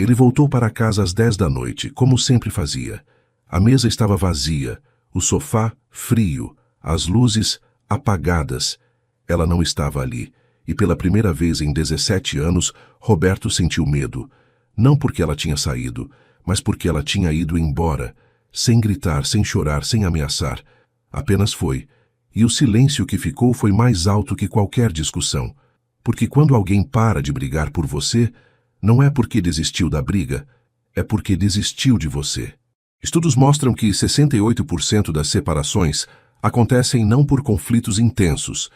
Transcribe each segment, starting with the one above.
Ele voltou para casa às 10 da noite, como sempre fazia. A mesa estava vazia, o sofá frio, as luzes apagadas. Ela não estava ali, e pela primeira vez em 17 anos, Roberto sentiu medo. Não porque ela tinha saído, mas porque ela tinha ido embora, sem gritar, sem chorar, sem ameaçar. Apenas foi. E o silêncio que ficou foi mais alto que qualquer discussão. Porque quando alguém para de brigar por você, não é porque desistiu da briga, é porque desistiu de você. Estudos mostram que 68% das separações acontecem não por conflitos intensos,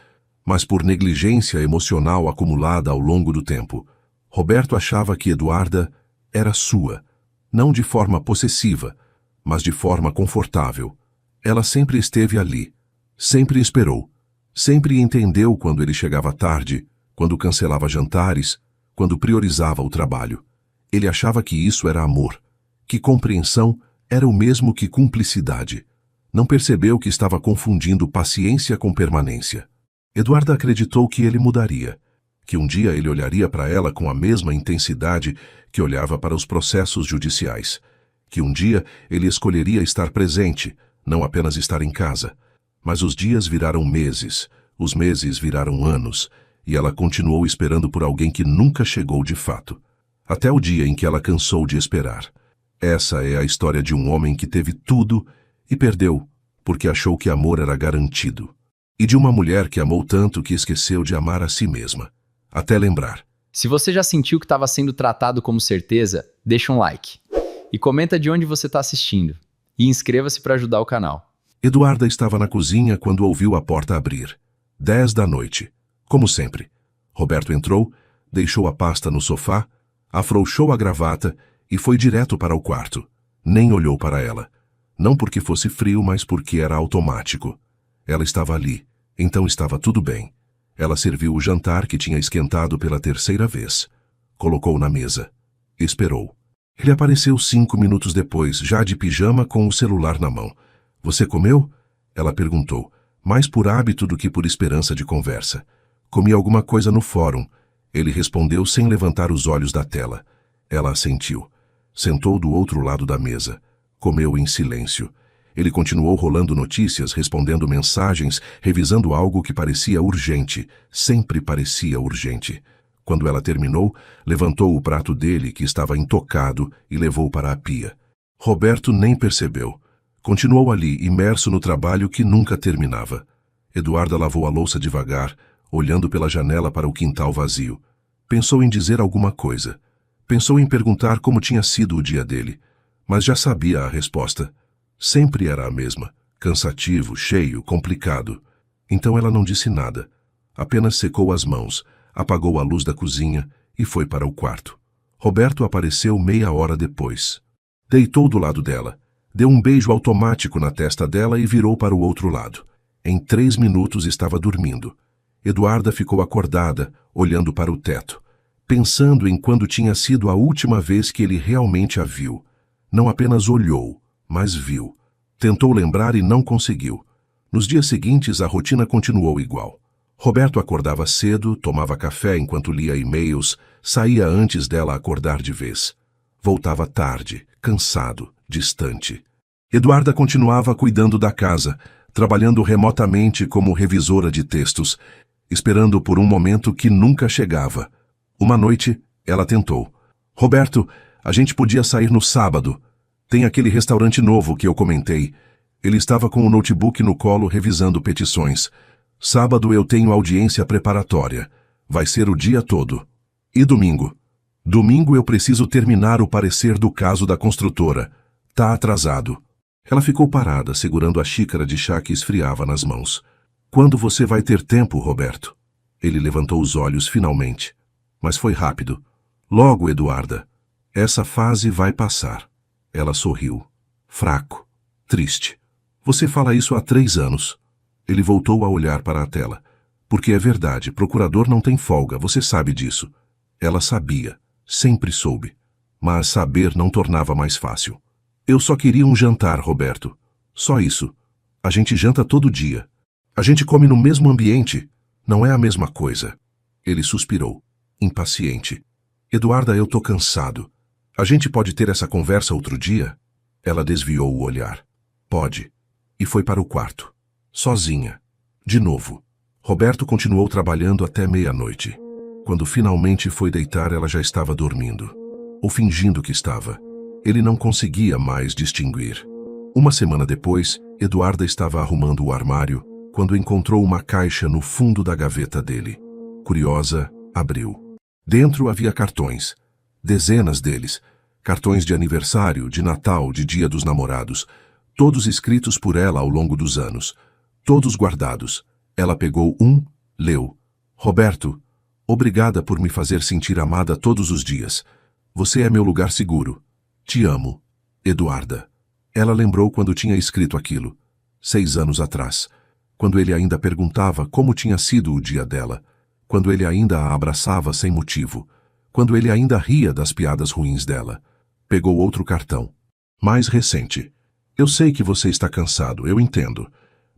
mas por negligência emocional acumulada ao longo do tempo. Roberto achava que Eduarda era sua, não de forma possessiva, mas de forma confortável. Ela sempre esteve ali, sempre esperou, sempre entendeu quando ele chegava tarde, quando cancelava jantares, quando priorizava o trabalho. Ele achava que isso era amor, que compreensão era o mesmo que cumplicidade. Não percebeu que estava confundindo paciência com permanência. Eduarda acreditou que ele mudaria, que um dia ele olharia para ela com a mesma intensidade que olhava para os processos judiciais, que um dia ele escolheria estar presente, não apenas estar em casa. Mas os dias viraram meses, os meses viraram anos, e ela continuou esperando por alguém que nunca chegou de fato. Até o dia em que ela cansou de esperar. Essa é a história de um homem que teve tudo e perdeu, porque achou que amor era garantido. E de uma mulher que amou tanto que esqueceu de amar a si mesma. Até lembrar. Se você já sentiu que estava sendo tratado como certeza, deixa um like. E comenta de onde você está assistindo. E inscreva-se para ajudar o canal. Eduarda estava na cozinha quando ouviu a porta abrir. 10 da noite. Como sempre. Roberto entrou, deixou a pasta no sofá, afrouxou a gravata e foi direto para o quarto. Nem olhou para ela. Não porque fosse frio, mas porque era automático. Ela estava ali, então estava tudo bem. Ela serviu o jantar que tinha esquentado pela terceira vez. Colocou na mesa. Esperou. Ele apareceu 5 minutos depois, já de pijama com o celular na mão. Você comeu? Ela perguntou, mais por hábito do que por esperança de conversa. Comi alguma coisa no fórum. Ele respondeu sem levantar os olhos da tela. Ela assentiu. Sentou do outro lado da mesa. Comeu em silêncio. Ele continuou rolando notícias, respondendo mensagens, revisando algo que parecia urgente. Sempre parecia urgente. Quando ela terminou, levantou o prato dele, que estava intocado, e levou para a pia. Roberto nem percebeu. Continuou ali, imerso no trabalho que nunca terminava. Eduarda lavou a louça devagar, olhando pela janela para o quintal vazio. Pensou em dizer alguma coisa. Pensou em perguntar como tinha sido o dia dele. Mas já sabia a resposta. Sempre era a mesma. Cansativo, cheio, complicado. Então ela não disse nada. Apenas secou as mãos, apagou a luz da cozinha e foi para o quarto. Roberto apareceu meia hora depois. Deitou do lado dela. Deu um beijo automático na testa dela e virou para o outro lado. Em 3 minutos estava dormindo. Eduarda ficou acordada, olhando para o teto, pensando em quando tinha sido a última vez que ele realmente a viu. Não apenas olhou, mas viu. Tentou lembrar e não conseguiu. Nos dias seguintes, a rotina continuou igual. Roberto acordava cedo, tomava café enquanto lia e-mails, saía antes dela acordar de vez. Voltava tarde, cansado, distante. Eduarda continuava cuidando da casa, trabalhando remotamente como revisora de textos, esperando por um momento que nunca chegava. Uma noite, ela tentou. Roberto, a gente podia sair no sábado. Tem aquele restaurante novo que eu comentei. Ele estava com o notebook no colo revisando petições. Sábado eu tenho audiência preparatória. Vai ser o dia todo. E domingo? Domingo eu preciso terminar o parecer do caso da construtora. Tá atrasado. Ela ficou parada, segurando a xícara de chá que esfriava nas mãos. Quando você vai ter tempo, Roberto? Ele levantou os olhos finalmente. Mas foi rápido. Logo, Eduarda. Essa fase vai passar. Ela sorriu. Fraco. Triste. Você fala isso há 3 anos. Ele voltou a olhar para a tela. Porque é verdade, procurador não tem folga, você sabe disso. Ela sabia. Sempre soube. Mas saber não tornava mais fácil. Eu só queria um jantar, Roberto. Só isso. A gente janta todo dia. A gente come no mesmo ambiente. Não é a mesma coisa. Ele suspirou, impaciente. Eduarda, eu tô cansado. A gente pode ter essa conversa outro dia? Ela desviou o olhar. Pode. E foi para o quarto. Sozinha. De novo. Roberto continuou trabalhando até meia-noite. Quando finalmente foi deitar, ela já estava dormindo. Ou fingindo que estava. Ele não conseguia mais distinguir. Uma semana depois, Eduarda estava arrumando o armário quando encontrou uma caixa no fundo da gaveta dele. Curiosa, abriu. Dentro havia cartões. Dezenas deles. Cartões de aniversário, de Natal, de Dia dos Namorados. Todos escritos por ela ao longo dos anos. Todos guardados. Ela pegou um, leu. Roberto, obrigada por me fazer sentir amada todos os dias. Você é meu lugar seguro. Te amo. Eduarda. Ela lembrou quando tinha escrito aquilo. 6 anos atrás. Quando ele ainda perguntava como tinha sido o dia dela. Quando ele ainda a abraçava sem motivo. Quando ele ainda ria das piadas ruins dela. Pegou outro cartão. Mais recente. Eu sei que você está cansado, eu entendo.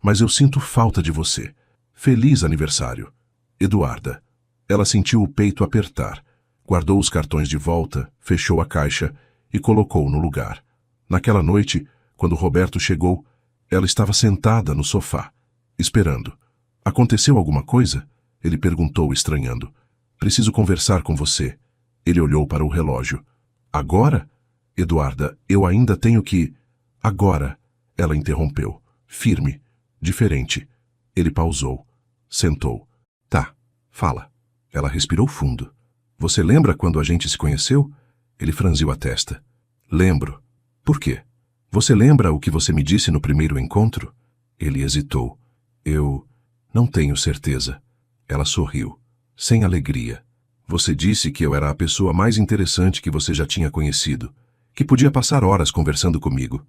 Mas eu sinto falta de você. Feliz aniversário. Eduarda. Ela sentiu o peito apertar. Guardou os cartões de volta, fechou a caixa e colocou no lugar. Naquela noite, quando Roberto chegou, ela estava sentada no sofá, esperando. Aconteceu alguma coisa? Ele perguntou, estranhando. Preciso conversar com você. Ele olhou para o relógio. Agora? Eduarda, eu ainda tenho que... Agora, ela interrompeu. Firme, diferente. Ele pausou. Sentou. Tá, fala. Ela respirou fundo. Você lembra quando a gente se conheceu? Ele franziu a testa. Lembro. Por quê? Você lembra o que você me disse no primeiro encontro? Ele hesitou. Eu não tenho certeza. Ela sorriu, sem alegria. Você disse que eu era a pessoa mais interessante que você já tinha conhecido, que podia passar horas conversando comigo.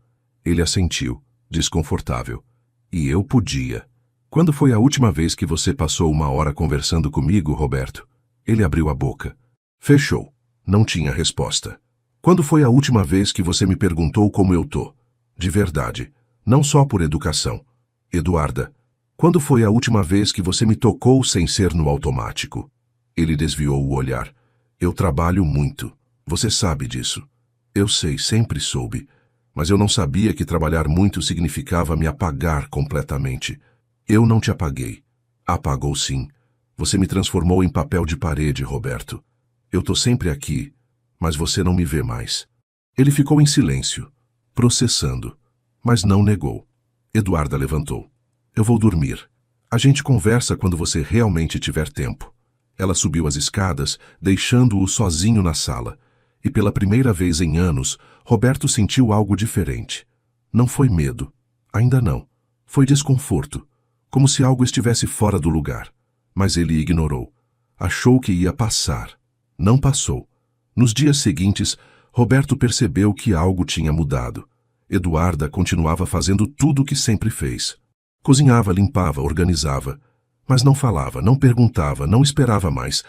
Ele assentiu, desconfortável. E eu podia. Quando foi a última vez que você passou 1 hora conversando comigo, Roberto? Ele abriu a boca. Fechou. Não tinha resposta. Quando foi a última vez que você me perguntou como eu tô? De verdade. Não só por educação. Eduarda, quando foi a última vez que você me tocou sem ser no automático? Ele desviou o olhar. Eu trabalho muito. Você sabe disso. Eu sei, sempre soube. Mas eu não sabia que trabalhar muito significava me apagar completamente. Eu não te apaguei. Apagou sim. Você me transformou em papel de parede, Roberto. Eu tô sempre aqui, mas você não me vê mais. Ele ficou em silêncio, processando, mas não negou. Eduarda levantou. Eu vou dormir. A gente conversa quando você realmente tiver tempo. Ela subiu as escadas, deixando-o sozinho na sala. E pela primeira vez em anos, Roberto sentiu algo diferente. Não foi medo. Ainda não. Foi desconforto. Como se algo estivesse fora do lugar. Mas ele ignorou. Achou que ia passar. Não passou. Nos dias seguintes, Roberto percebeu que algo tinha mudado. Eduarda continuava fazendo tudo o que sempre fez. Cozinhava, limpava, organizava. Mas não falava, não perguntava, não esperava mais.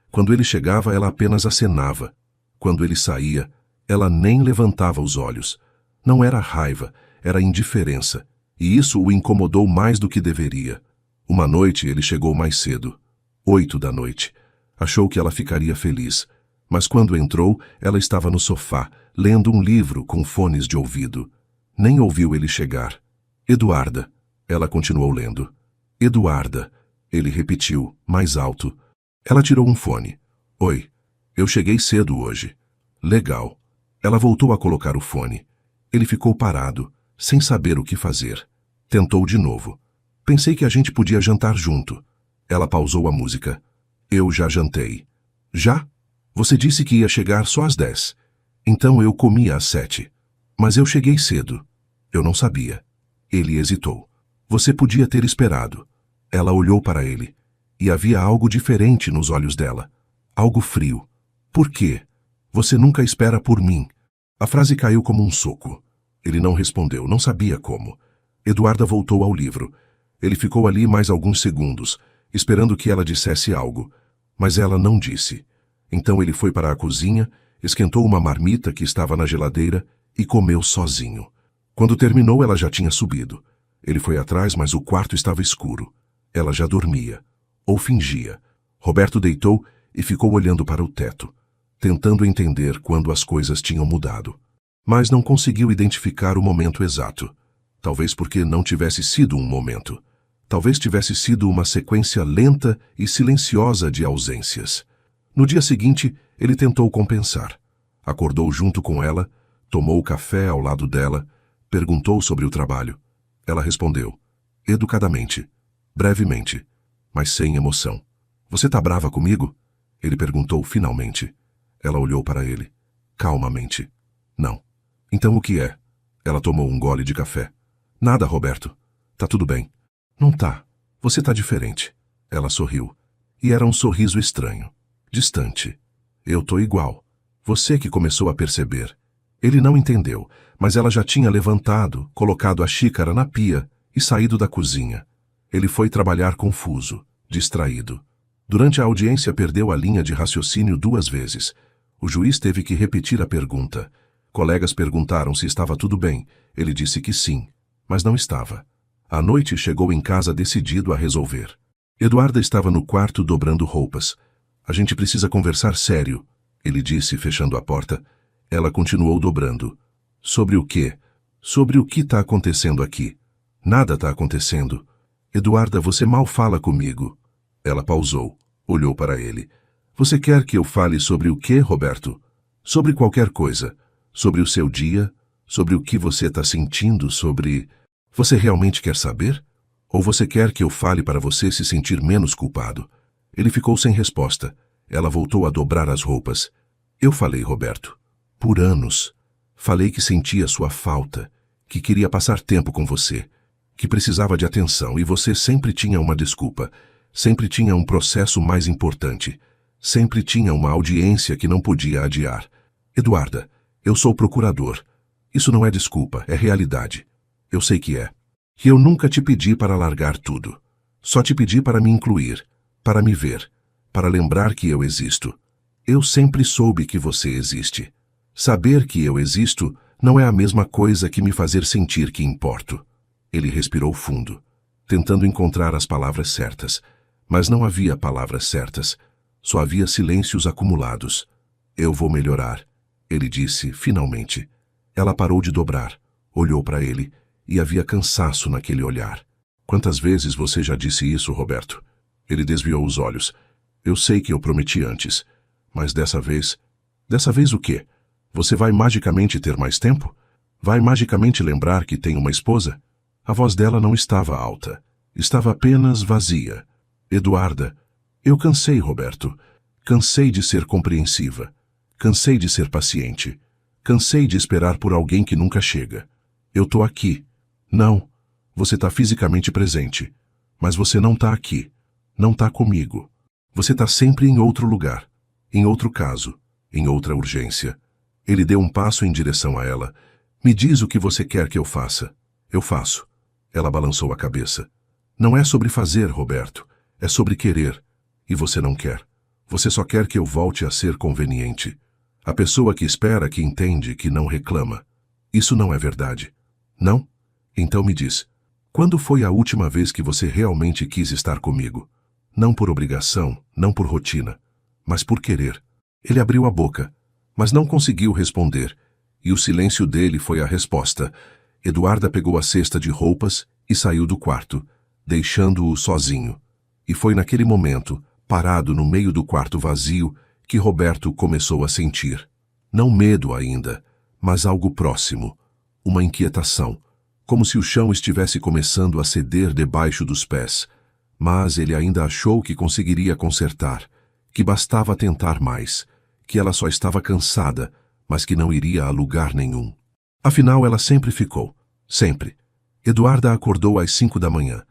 Quando ele chegava, ela apenas acenava. Quando ele saía, ela nem levantava os olhos. Não era raiva, era indiferença. E isso o incomodou mais do que deveria. Uma noite ele chegou mais cedo. 8 da noite. Achou que ela ficaria feliz. Mas quando entrou, ela estava no sofá, lendo um livro com fones de ouvido. Nem ouviu ele chegar. Eduarda. Ela continuou lendo. Eduarda. Ele repetiu, mais alto. Ela tirou um fone. Oi. Eu cheguei cedo hoje. Legal. Ela voltou a colocar o fone. Ele ficou parado, sem saber o que fazer. Tentou de novo. Pensei que a gente podia jantar junto. Ela pausou a música. Eu já jantei. Já? Você disse que ia chegar só às 10. Então eu comia às 7. Mas eu cheguei cedo. Eu não sabia. Ele hesitou. Você podia ter esperado. Ela olhou para ele. E havia algo diferente nos olhos dela. Algo frio. Por quê? Você nunca espera por mim. A frase caiu como um soco. Ele não respondeu, não sabia como. Eduarda voltou ao livro. Ele ficou ali mais alguns segundos, esperando que ela dissesse algo. Mas ela não disse. Então ele foi para a cozinha, esquentou uma marmita que estava na geladeira e comeu sozinho. Quando terminou, ela já tinha subido. Ele foi atrás, mas o quarto estava escuro. Ela já dormia. Ou fingia. Roberto deitou e ficou olhando para o teto. tentando entender quando as coisas tinham mudado. Mas não conseguiu identificar o momento exato. Talvez porque não tivesse sido um momento. Talvez tivesse sido uma sequência lenta e silenciosa de ausências. No dia seguinte, ele tentou compensar. Acordou junto com ela, tomou café ao lado dela, perguntou sobre o trabalho. Ela respondeu, educadamente, brevemente, mas sem emoção. Você tá brava comigo? Ele perguntou finalmente. Ela olhou para ele, calmamente. Não. Então o que é? Ela tomou um gole de café. Nada, Roberto. Tá tudo bem. Não tá. Você tá diferente. Ela sorriu. E era um sorriso estranho, distante. Eu tô igual. Você que começou a perceber. Ele não entendeu, mas ela já tinha levantado, colocado a xícara na pia e saído da cozinha. Ele foi trabalhar confuso, distraído. Durante a audiência perdeu a linha de raciocínio 2 vezes. O juiz teve que repetir a pergunta. Colegas perguntaram se estava tudo bem. Ele disse que sim, mas não estava. À noite chegou em casa decidido a resolver. Eduarda estava no quarto dobrando roupas. A gente precisa conversar sério, ele disse, fechando a porta. Ela continuou dobrando. Sobre o quê? Sobre o que está acontecendo aqui. Nada está acontecendo. Eduarda, você mal fala comigo. Ela pausou, olhou para ele. Você quer que eu fale sobre o quê, Roberto? Sobre qualquer coisa. Sobre o seu dia, sobre o que você está sentindo, sobre... Você realmente quer saber? Ou você quer que eu fale para você se sentir menos culpado? Ele ficou sem resposta. Ela voltou a dobrar as roupas. Eu falei, Roberto, por anos. Falei que sentia sua falta, que queria passar tempo com você, que precisava de atenção e você sempre tinha uma desculpa, sempre tinha um processo mais importante, sempre tinha uma audiência que não podia adiar. Eduarda, eu sou procurador. Isso não é desculpa, é realidade. Eu sei que é. E eu nunca te pedi para largar tudo. Só te pedi para me incluir, para me ver, para lembrar que eu existo. Eu sempre soube que você existe. Saber que eu existo não é a mesma coisa que me fazer sentir que importo. Ele respirou fundo, tentando encontrar as palavras certas. Mas não havia palavras certas. Só havia silêncios acumulados. Eu vou melhorar, ele disse, finalmente. Ela parou de dobrar, olhou para ele, e havia cansaço naquele olhar. Quantas vezes você já disse isso, Roberto? Ele desviou os olhos. Eu sei que eu prometi antes, mas dessa vez... Dessa vez o quê? Você vai magicamente ter mais tempo? Vai magicamente lembrar que tem uma esposa? A voz dela não estava alta. Estava apenas vazia. Eduarda, eu cansei, Roberto. Cansei de ser compreensiva. Cansei de ser paciente. Cansei de esperar por alguém que nunca chega. Eu tô aqui. Não, você tá fisicamente presente. Mas você não tá aqui. Não tá comigo. Você tá sempre em outro lugar. Em outro caso. Em outra urgência. Ele deu um passo em direção a ela. Me diz o que você quer que eu faça. Eu faço. Ela balançou a cabeça. Não é sobre fazer, Roberto. É sobre querer. E você não quer. Você só quer que eu volte a ser conveniente. A pessoa que espera, que entende, que não reclama. Isso não é verdade. Não? Então me diz. Quando foi a última vez que você realmente quis estar comigo? Não por obrigação, não por rotina, mas por querer. Ele abriu a boca, mas não conseguiu responder, e o silêncio dele foi a resposta. Eduarda pegou a cesta de roupas e saiu do quarto, deixando-o sozinho. E foi naquele momento, parado no meio do quarto vazio, que Roberto começou a sentir. Não medo ainda, mas algo próximo. Uma inquietação, como se o chão estivesse começando a ceder debaixo dos pés. Mas ele ainda achou que conseguiria consertar, que bastava tentar mais, que ela só estava cansada, mas que não iria a lugar nenhum. Afinal, ela sempre ficou. Sempre. Eduarda acordou às 5 da manhã.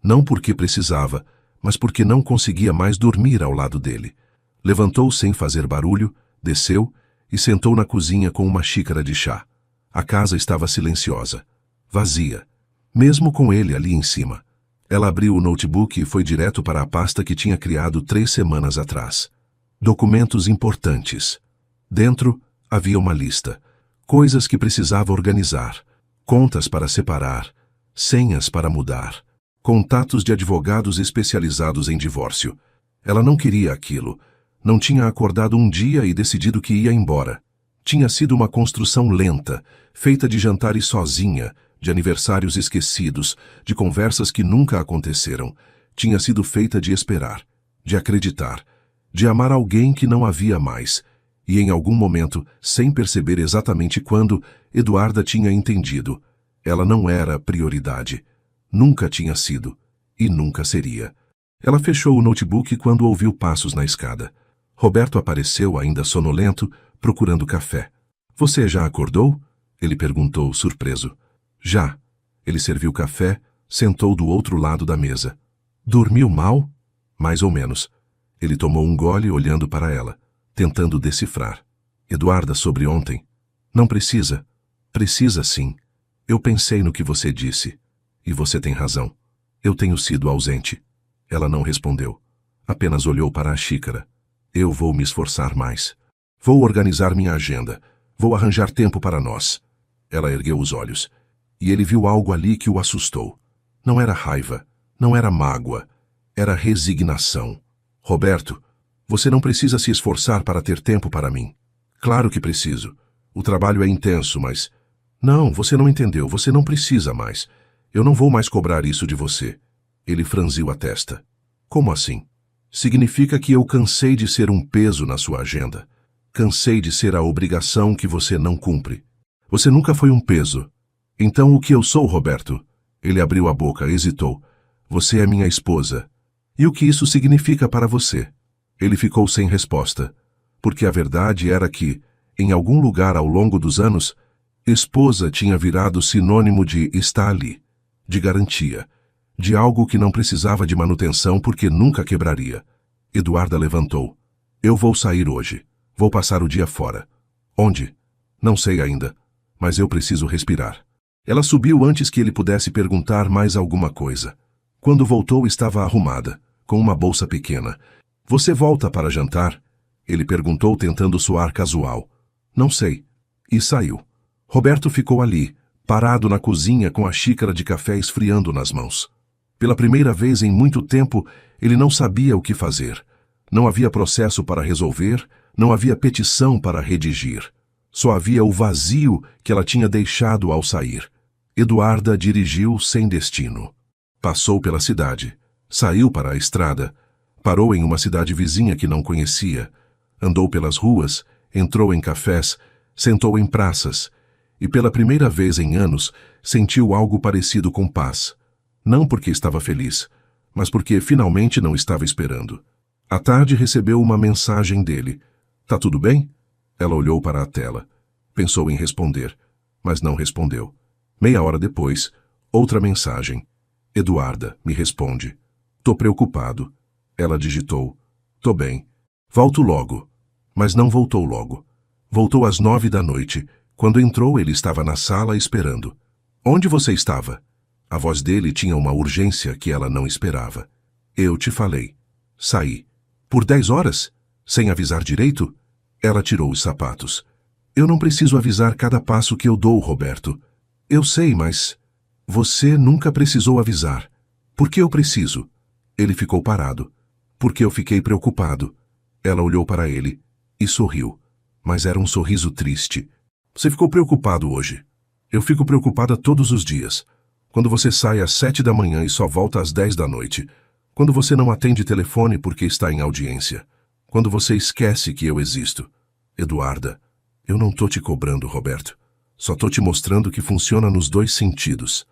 Não porque precisava, mas porque não conseguia mais dormir ao lado dele. Levantou sem fazer barulho, desceu e sentou na cozinha com uma xícara de chá. A casa estava silenciosa, vazia, mesmo com ele ali em cima. Ela abriu o notebook e foi direto para a pasta que tinha criado 3 semanas atrás. Documentos importantes. Dentro havia uma lista. Coisas que precisava organizar. Contas para separar. Senhas para mudar. Contatos de advogados especializados em divórcio. Ela não queria aquilo. Não tinha acordado um dia e decidido que ia embora. Tinha sido uma construção lenta, feita de jantares sozinha, de aniversários esquecidos, de conversas que nunca aconteceram. Tinha sido feita de esperar, de acreditar, de amar alguém que não havia mais. E em algum momento, sem perceber exatamente quando, Eduarda tinha entendido. Ela não era prioridade. Nunca tinha sido. E nunca seria. Ela fechou o notebook quando ouviu passos na escada. Roberto apareceu, ainda sonolento, procurando café. "Você já acordou?" Ele perguntou, surpreso. "Já." Ele serviu café, sentou do outro lado da mesa. "Dormiu mal?" "Mais ou menos." Ele tomou um gole olhando para ela, tentando decifrar. "Eduarda, sobre ontem." "Não precisa." "Precisa sim. Eu pensei no que você disse. E você tem razão. Eu tenho sido ausente." Ela não respondeu. Apenas olhou para a xícara. "Eu vou me esforçar mais. Vou organizar minha agenda. Vou arranjar tempo para nós." Ela ergueu os olhos. E ele viu algo ali que o assustou. Não era raiva. Não era mágoa. Era resignação. "Roberto, você não precisa se esforçar para ter tempo para mim." "Claro que preciso. O trabalho é intenso, mas..." "Não, você não entendeu. Você não precisa mais. Eu não vou mais cobrar isso de você." Ele franziu a testa. "Como assim?" "Significa que eu cansei de ser um peso na sua agenda. Cansei de ser a obrigação que você não cumpre. Você nunca foi um peso. Então o que eu sou, Roberto?" Ele abriu a boca, hesitou. "Você é minha esposa. E o que isso significa para você?" Ele ficou sem resposta, porque a verdade era que, em algum lugar ao longo dos anos, esposa tinha virado sinônimo de "está ali", de garantia, de algo que não precisava de manutenção porque nunca quebraria. Eduarda levantou. "Eu vou sair hoje. Vou passar o dia fora." "Onde?" "Não sei ainda, mas eu preciso respirar." Ela subiu antes que ele pudesse perguntar mais alguma coisa. Quando voltou, estava arrumada, com uma bolsa pequena. "Você volta para jantar?" Ele perguntou, tentando soar casual. "Não sei." E saiu. Roberto ficou ali, parado na cozinha com a xícara de café esfriando nas mãos. Pela primeira vez em muito tempo, ele não sabia o que fazer. Não havia processo para resolver, não havia petição para redigir. Só havia o vazio que ela tinha deixado ao sair. Eduarda dirigiu sem destino. Passou pela cidade, saiu para a estrada, parou em uma cidade vizinha que não conhecia, andou pelas ruas, entrou em cafés, sentou em praças, e pela primeira vez em anos sentiu algo parecido com paz. Não porque estava feliz, mas porque finalmente não estava esperando. À tarde recebeu uma mensagem dele. "Tá tudo bem?" Ela olhou para a tela. Pensou em responder, mas não respondeu. Meia hora depois, outra mensagem. "Eduarda, me responde. Tô preocupado." Ela digitou. "Tô bem. Volto logo." Mas não voltou logo. Voltou às 9 da noite. Quando entrou, ele estava na sala esperando. "Onde você estava?" A voz dele tinha uma urgência que ela não esperava. "Eu te falei. Saí." "Por 10 horas? Sem avisar direito?" Ela tirou os sapatos. "Eu não preciso avisar cada passo que eu dou, Roberto." "Eu sei, mas... você nunca precisou avisar." "Por que eu preciso?" Ele ficou parado. "Porque eu fiquei preocupado." Ela olhou para ele e sorriu, mas era um sorriso triste. "Você ficou preocupado hoje." "Eu fico preocupada todos os dias. Quando você sai às 7 da manhã e só volta às 10 da noite. Quando você não atende telefone porque está em audiência. Quando você esquece que eu existo." "Eduarda, eu não tô te cobrando, Roberto. Só tô te mostrando que funciona nos 2 sentidos."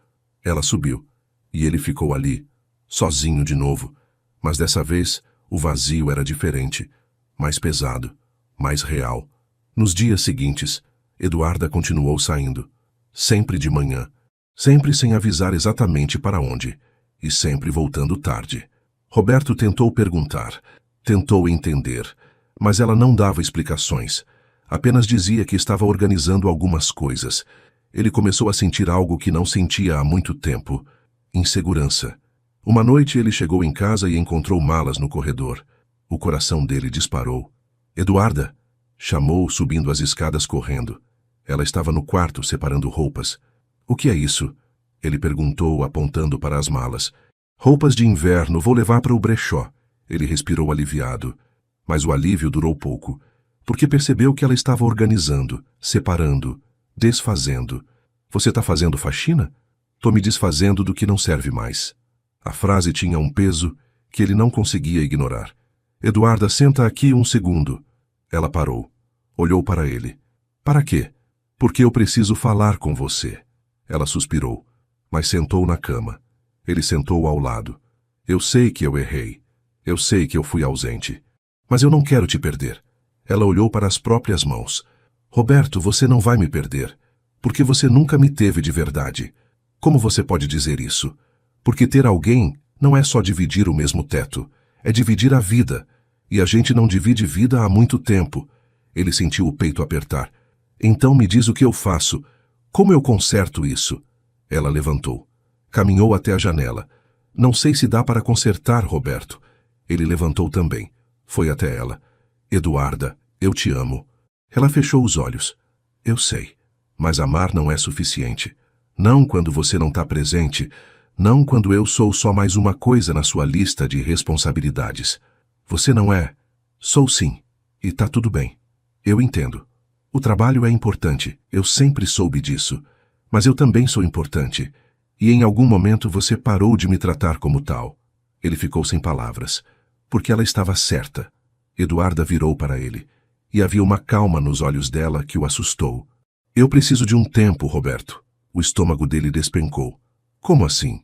Ela subiu, e ele ficou ali, sozinho de novo. Mas dessa vez, o vazio era diferente, mais pesado, mais real. Nos dias seguintes, Eduarda continuou saindo. Sempre de manhã. Sempre sem avisar exatamente para onde. E sempre voltando tarde. Roberto tentou perguntar, tentou entender, mas ela não dava explicações. Apenas dizia que estava organizando algumas coisas. Ele começou a sentir algo que não sentia há muito tempo. Insegurança. Uma noite ele chegou em casa e encontrou malas no corredor. O coração dele disparou. "Eduarda!" Chamou, subindo as escadas correndo. Ela estava no quarto, separando roupas. "O que é isso?" Ele perguntou, apontando para as malas. "Roupas de inverno, vou levar para o brechó." Ele respirou aliviado. Mas o alívio durou pouco, porque percebeu que ela estava organizando, separando, desfazendo. Você está fazendo faxina? Tô me desfazendo do que não serve mais. A frase tinha um peso que ele não conseguia ignorar. Eduarda, senta aqui um segundo. Ela parou. Olhou para ele. Para quê? Porque eu preciso falar com você. Ela suspirou, mas sentou na cama. Ele sentou ao lado. Eu sei que eu errei. Eu sei que eu fui ausente. Mas eu não quero te perder. Ela olhou para as próprias mãos. Roberto, você não vai me perder, porque você nunca me teve de verdade. Como você pode dizer isso? Porque ter alguém não é só dividir o mesmo teto, é dividir a vida. E a gente não divide vida há muito tempo. Ele sentiu o peito apertar. Então me diz o que eu faço. Como eu conserto isso? Ela levantou. Caminhou até a janela. Não sei se dá para consertar, Roberto. Ele levantou também. Foi até ela. Eduarda, eu te amo. Ela fechou os olhos. Eu sei. Mas amar não é suficiente. Não quando você não está presente. Não quando eu sou só mais uma coisa na sua lista de responsabilidades. Você não é. Sou sim. E tá tudo bem. Eu entendo. O trabalho é importante. Eu sempre soube disso. Mas eu também sou importante. E em algum momento você parou de me tratar como tal. Ele ficou sem palavras. Porque ela estava certa. Eduarda virou para ele. E havia uma calma nos olhos dela que o assustou. Eu preciso de um tempo, Roberto. O estômago dele despencou. Como assim?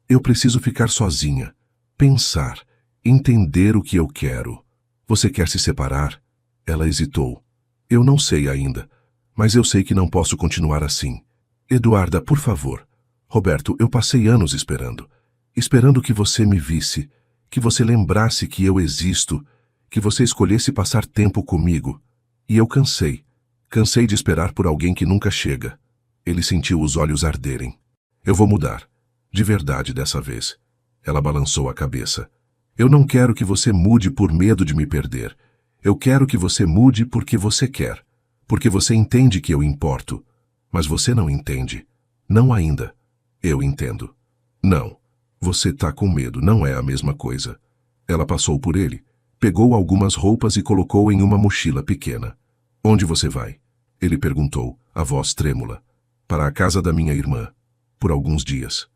Eu preciso ficar sozinha. Pensar. Entender o que eu quero. Você quer se separar? Ela hesitou. Eu não sei ainda. Mas eu sei que não posso continuar assim. Eduarda, por favor. Roberto, eu passei anos esperando. Esperando que você me visse. Que você lembrasse que eu existo. Que você escolhesse passar tempo comigo. E eu cansei. Cansei de esperar por alguém que nunca chega. Ele sentiu os olhos arderem. Eu vou mudar. De verdade dessa vez. Ela balançou a cabeça. Eu não quero que você mude por medo de me perder. Eu quero que você mude porque você quer. Porque você entende que eu importo. Mas você não entende. Não ainda. Eu entendo. Não. Você tá com medo, não é a mesma coisa. Ela passou por ele. Pegou algumas roupas e colocou em uma mochila pequena. Onde você vai? Ele perguntou, a voz trêmula. Para a casa da minha irmã. Por alguns dias.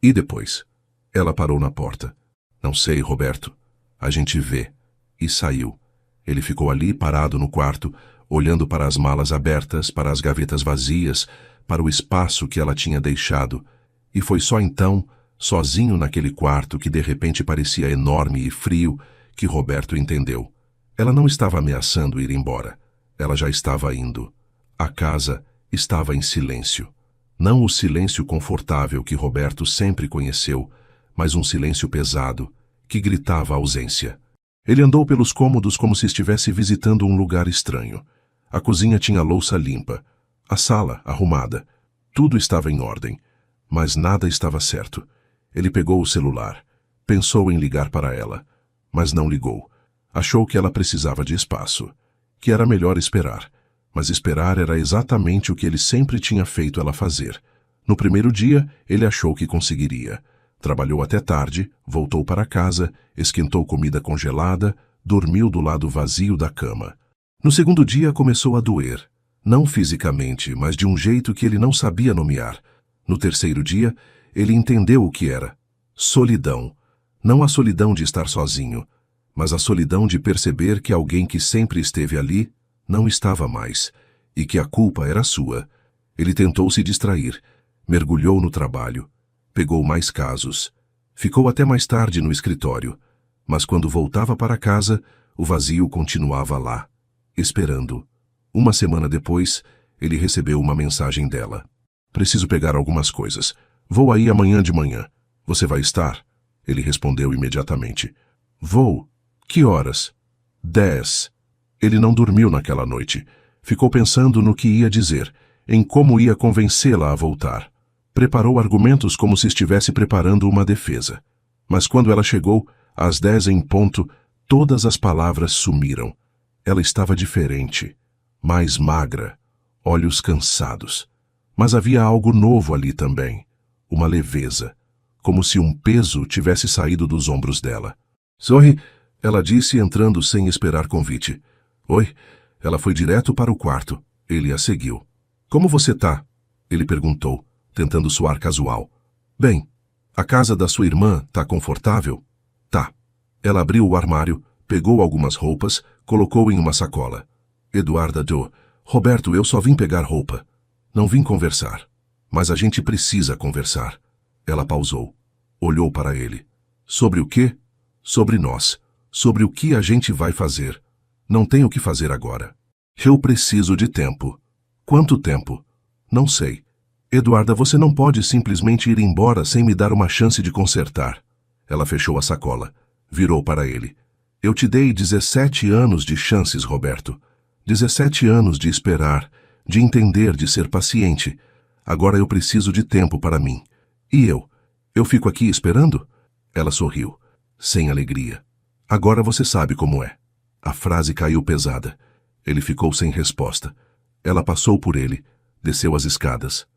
E depois? Ela parou na porta. Não sei, Roberto. A gente vê. E saiu. Ele ficou ali parado no quarto, olhando para as malas abertas, para as gavetas vazias, para o espaço que ela tinha deixado. E foi só então, sozinho naquele quarto que de repente parecia enorme e frio, que Roberto entendeu. Ela não estava ameaçando ir embora. Ela já estava indo. A casa estava em silêncio. Não o silêncio confortável que Roberto sempre conheceu, mas um silêncio pesado, que gritava a ausência. Ele andou pelos cômodos como se estivesse visitando um lugar estranho. A cozinha tinha louça limpa. A sala, arrumada. Tudo estava em ordem. Mas nada estava certo. Ele pegou o celular. Pensou em ligar para ela. Mas não ligou. Achou que ela precisava de espaço. Que era melhor esperar. Mas esperar era exatamente o que ele sempre tinha feito ela fazer. No primeiro dia, ele achou que conseguiria. Trabalhou até tarde, voltou para casa, esquentou comida congelada, dormiu do lado vazio da cama. No segundo dia começou a doer. Não fisicamente, mas de um jeito que ele não sabia nomear. No terceiro dia, ele entendeu o que era. Solidão. Não a solidão de estar sozinho, mas a solidão de perceber que alguém que sempre esteve ali não estava mais, e que a culpa era sua. Ele tentou se distrair, mergulhou no trabalho, pegou mais casos, ficou até mais tarde no escritório, mas quando voltava para casa, o vazio continuava lá, esperando. Uma semana depois, ele recebeu uma mensagem dela. Preciso pegar algumas coisas. Vou aí amanhã de manhã. Você vai estar? Ele respondeu imediatamente. Vou. Que horas? 10. Ele não dormiu naquela noite. Ficou pensando no que ia dizer, em como ia convencê-la a voltar. Preparou argumentos como se estivesse preparando uma defesa. Mas quando ela chegou, às 10 em ponto, todas as palavras sumiram. Ela estava diferente, mais magra, olhos cansados. Mas havia algo novo ali também, uma leveza, como se um peso tivesse saído dos ombros dela. Zoe, Ela disse entrando sem esperar convite. Oi. Ela foi direto para o quarto. Ele a seguiu. Como você tá? Ele perguntou, tentando soar casual. Bem. A casa da sua irmã tá confortável? Tá. Ela abriu o armário, pegou algumas roupas, colocou em uma sacola. Eduarda deu. Roberto, eu só vim pegar roupa. Não vim conversar. Mas a gente precisa conversar. Ela pausou. Olhou para ele. Sobre o quê? Sobre nós. Sobre o que a gente vai fazer. Não tenho o que fazer agora. Eu preciso de tempo. Quanto tempo? Não sei. Eduarda, você não pode simplesmente ir embora sem me dar uma chance de consertar. Ela fechou a sacola. Virou para ele. Eu te dei 17 anos de chances, Roberto. 17 anos de esperar, de entender, de ser paciente. Agora eu preciso de tempo para mim. E eu? Eu fico aqui esperando? Ela sorriu, sem alegria. Agora você sabe como é. A frase caiu pesada. Ele ficou sem resposta. Ela passou por ele, desceu as escadas.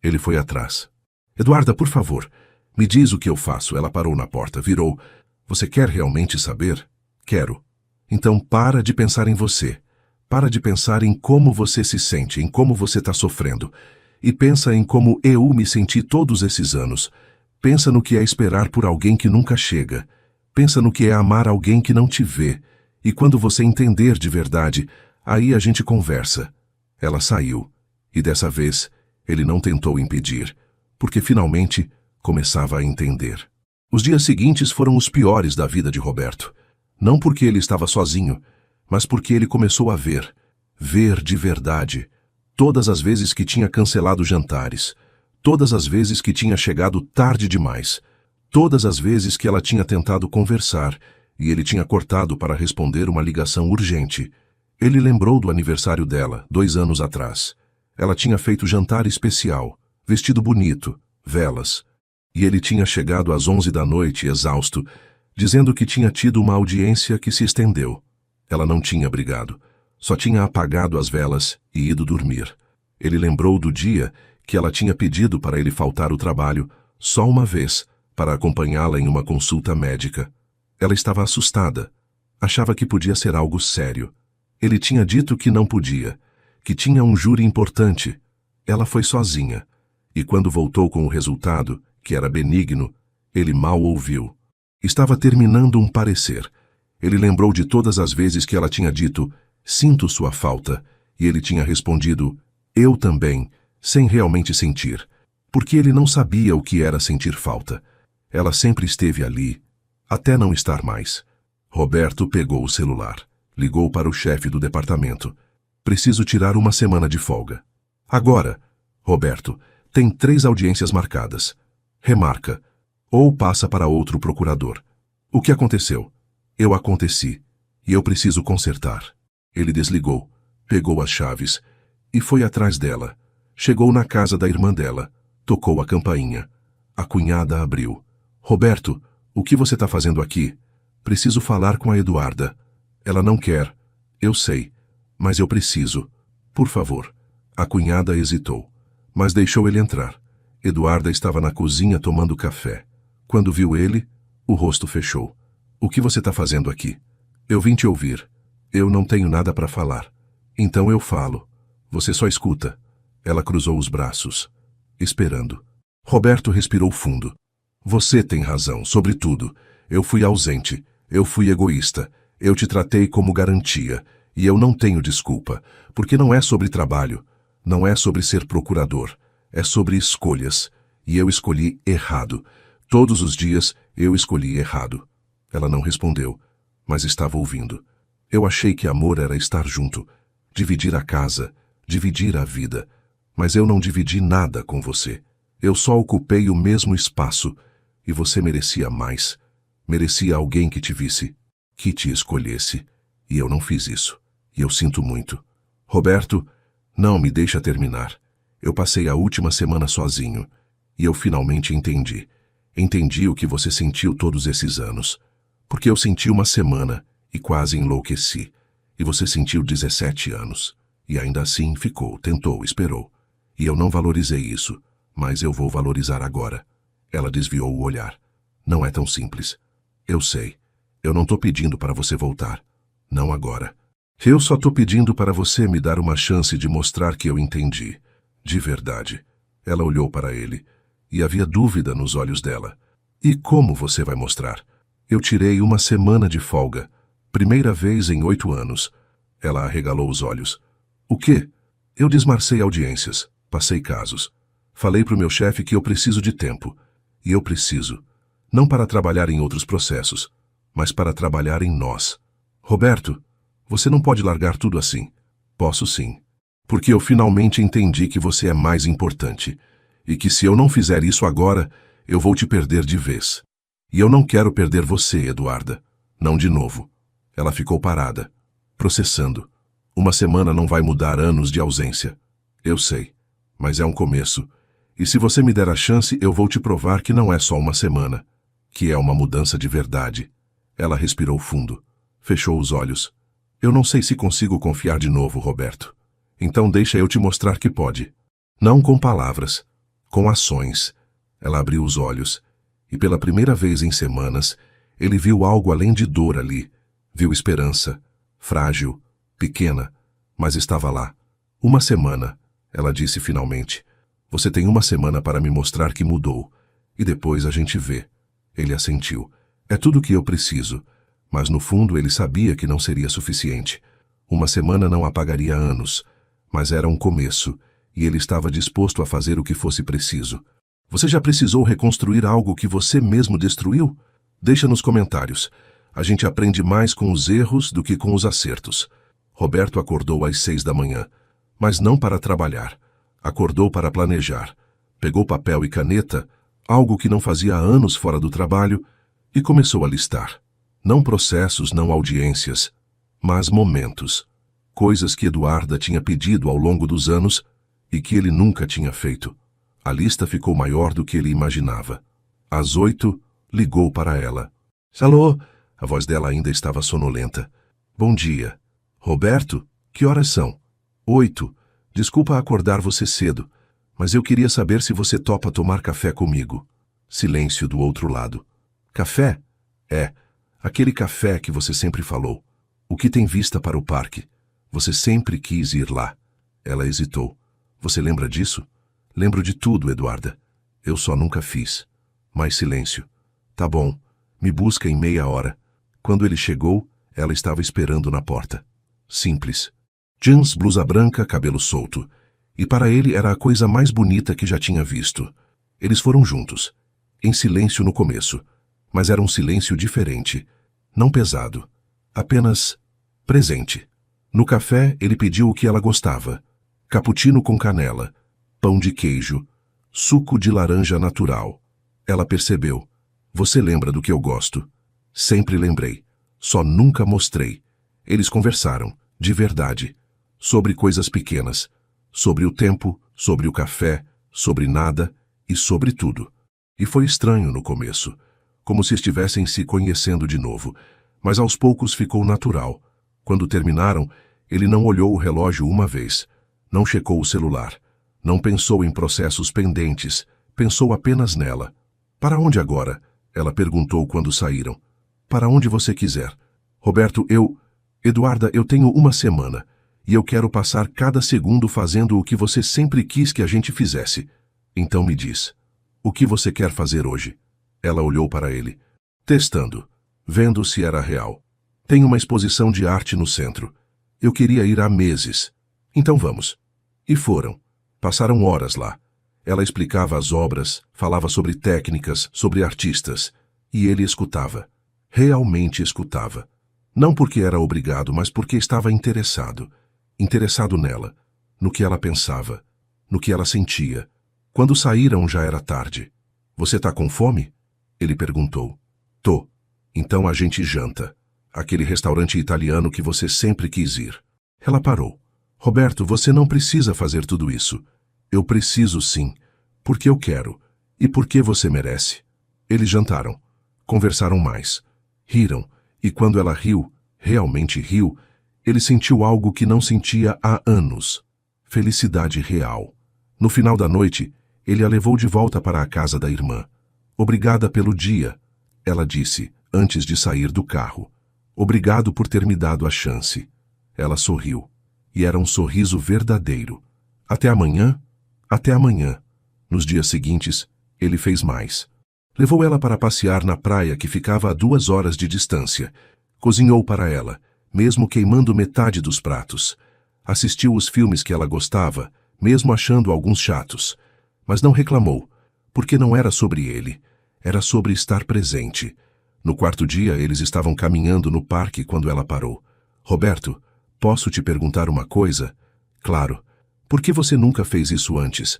Ele foi atrás. Eduarda, por favor, me diz o que eu faço. Ela parou na porta, virou. Você quer realmente saber? Quero. Então para de pensar em você. Para de pensar em como você se sente, em como você está sofrendo. E pensa em como eu me senti todos esses anos. Pensa no que é esperar por alguém que nunca chega. Pensa no que é amar alguém que não te vê. E quando você entender de verdade, aí a gente conversa. Ela saiu. E dessa vez, ele não tentou impedir, porque finalmente começava a entender. Os dias seguintes foram os piores da vida de Roberto. Não porque ele estava sozinho, mas porque ele começou a ver. Ver de verdade. Todas as vezes que tinha cancelado jantares. Todas as vezes que tinha chegado tarde demais. Todas as vezes que ela tinha tentado conversar e ele tinha cortado para responder uma ligação urgente. Ele lembrou do aniversário dela, 2 anos atrás. Ela tinha feito jantar especial, vestido bonito, velas. E ele tinha chegado às 11 da noite, exausto, dizendo que tinha tido uma audiência que se estendeu. Ela não tinha brigado, só tinha apagado as velas e ido dormir. Ele lembrou do dia que ela tinha pedido para ele faltar o trabalho só uma vez para acompanhá-la em uma consulta médica. Ela estava assustada. Achava que podia ser algo sério. Ele tinha dito que não podia, que tinha um júri importante. Ela foi sozinha. E quando voltou com o resultado, que era benigno, ele mal ouviu. Estava terminando um parecer. Ele lembrou de todas as vezes que ela tinha dito, sinto sua falta, e ele tinha respondido, eu também, sem realmente sentir, porque ele não sabia o que era sentir falta. Ela sempre esteve ali, até não estar mais. Roberto pegou o celular, ligou para o chefe do departamento. Preciso tirar uma semana de folga. Agora, Roberto, tem 3 audiências marcadas. Remarca, ou passa para outro procurador. O que aconteceu? Eu aconteci, e eu preciso consertar. Ele desligou, pegou as chaves, e foi atrás dela. Chegou na casa da irmã dela, tocou a campainha. A cunhada abriu. Roberto, o que você está fazendo aqui? Preciso falar com a Eduarda. Ela não quer. Eu sei, mas eu preciso. Por favor. A cunhada hesitou, mas deixou ele entrar. Eduarda estava na cozinha tomando café. Quando viu ele, o rosto fechou. O que você está fazendo aqui? Eu vim te ouvir. Eu não tenho nada para falar. Então eu falo. Você só escuta. Ela cruzou os braços, esperando. Roberto respirou fundo. Você tem razão, sobre tudo. Eu fui ausente. Eu fui egoísta. Eu te tratei como garantia. E eu não tenho desculpa, porque não é sobre trabalho. Não é sobre ser procurador. É sobre escolhas. E eu escolhi errado. Todos os dias eu escolhi errado. Ela não respondeu, mas estava ouvindo. Eu achei que amor era estar junto, dividir a casa, dividir a vida. Mas eu não dividi nada com você. Eu só ocupei o mesmo espaço. E você merecia mais. Merecia alguém que te visse, que te escolhesse. E eu não fiz isso. E eu sinto muito. Roberto, não me deixa terminar. Eu passei a última semana sozinho. E eu finalmente entendi. Entendi o que você sentiu todos esses anos. Porque eu senti uma semana e quase enlouqueci. E você sentiu 17 anos. E ainda assim ficou, tentou, esperou. E eu não valorizei isso, mas eu vou valorizar agora. Ela desviou o olhar. Não é tão simples. Eu sei. Eu não tô pedindo para você voltar. Não agora. Eu só tô pedindo para você me dar uma chance de mostrar que eu entendi. De verdade. Ela olhou para ele, e havia dúvida nos olhos dela. E como você vai mostrar? Eu tirei uma semana de folga. Primeira vez em 8 anos. Ela arregalou os olhos. O quê? Eu desmarcei audiências. Passei casos. Falei pro meu chefe que eu preciso de tempo. E eu preciso. Não para trabalhar em outros processos, mas para trabalhar em nós. Roberto, você não pode largar tudo assim. Posso sim. Porque eu finalmente entendi que você é mais importante. E que se eu não fizer isso agora, eu vou te perder de vez. E eu não quero perder você, Eduarda. Não de novo. Ela ficou parada, processando. Uma semana não vai mudar anos de ausência. Eu sei, mas é um começo. E se você me der a chance, eu vou te provar que não é só uma semana, que é uma mudança de verdade. Ela respirou fundo, fechou os olhos. Eu não sei se consigo confiar de novo, Roberto. Então deixa eu te mostrar que pode. Não com palavras, com ações. Ela abriu os olhos, e pela primeira vez em semanas, ele viu algo além de dor ali. Viu esperança, frágil, pequena, mas estava lá. Uma semana, ela disse finalmente. Você tem uma semana para me mostrar que mudou, e depois a gente vê. Ele assentiu. É tudo o que eu preciso, mas no fundo ele sabia que não seria suficiente. Uma semana não apagaria anos, mas era um começo, e ele estava disposto a fazer o que fosse preciso. Você já precisou reconstruir algo que você mesmo destruiu? Deixa nos comentários. A gente aprende mais com os erros do que com os acertos. Roberto acordou às 6 da manhã, mas não para trabalhar. Acordou para planejar. Pegou papel e caneta, algo que não fazia há anos fora do trabalho, e começou a listar. Não processos, não audiências, mas momentos. Coisas que Eduarda tinha pedido ao longo dos anos e que ele nunca tinha feito. A lista ficou maior do que ele imaginava. Às 8, ligou para ela. Alô? A voz dela ainda estava sonolenta. Bom dia. Roberto, que horas são? 8. Desculpa acordar você cedo, mas eu queria saber se você topa tomar café comigo. Silêncio do outro lado. Café? É, aquele café que você sempre falou. O que tem vista para o parque. Você sempre quis ir lá. Ela hesitou. Você lembra disso? Lembro de tudo, Eduarda. Eu só nunca fiz. Mais silêncio. Tá bom. Me busca em meia hora. Quando ele chegou, ela estava esperando na porta. Simples. Jeans, blusa branca, cabelo solto. E para ele era a coisa mais bonita que já tinha visto. Eles foram juntos. Em silêncio no começo. Mas era um silêncio diferente. Não pesado. Apenas presente. No café, ele pediu o que ela gostava. Cappuccino com canela. Pão de queijo. Suco de laranja natural. Ela percebeu. Você lembra do que eu gosto? Sempre lembrei. Só nunca mostrei. Eles conversaram, de verdade. Sobre coisas pequenas. Sobre o tempo, sobre o café, sobre nada e sobre tudo. E foi estranho no começo. Como se estivessem se conhecendo de novo. Mas aos poucos ficou natural. Quando terminaram, ele não olhou o relógio uma vez. Não checou o celular. Não pensou em processos pendentes. Pensou apenas nela. Para onde agora? Ela perguntou quando saíram. Para onde você quiser. Roberto, Eduarda, eu tenho uma semana. E eu quero passar cada segundo fazendo o que você sempre quis que a gente fizesse. Então me diz. O que você quer fazer hoje? Ela olhou para ele. Testando. Vendo se era real. Tem uma exposição de arte no centro. Eu queria ir há meses. Então vamos. E foram. Passaram horas lá. Ela explicava as obras, falava sobre técnicas, sobre artistas. E ele escutava. Realmente escutava. Não porque era obrigado, mas porque estava interessado. Interessado nela, no que ela pensava, no que ela sentia. Quando saíram já era tarde. Você tá com fome? Ele perguntou. Tô. Então a gente janta. Aquele restaurante italiano que você sempre quis ir. Ela parou. Roberto, você não precisa fazer tudo isso. Eu preciso sim, porque eu quero e porque você merece. Eles jantaram. Conversaram mais. Riram, e quando ela riu, realmente riu, ele sentiu algo que não sentia há anos. Felicidade real. No final da noite, ele a levou de volta para a casa da irmã. Obrigada pelo dia, ela disse, antes de sair do carro. Obrigado por ter me dado a chance. Ela sorriu. E era um sorriso verdadeiro. Até amanhã? Até amanhã. Nos dias seguintes, ele fez mais. Levou ela para passear na praia que ficava a 2 horas de distância. Cozinhou para ela, mesmo queimando metade dos pratos. Assistiu os filmes que ela gostava, mesmo achando alguns chatos. Mas não reclamou, porque não era sobre ele. Era sobre estar presente. No 4º dia, eles estavam caminhando no parque quando ela parou. Roberto, posso te perguntar uma coisa? Claro. Por que você nunca fez isso antes?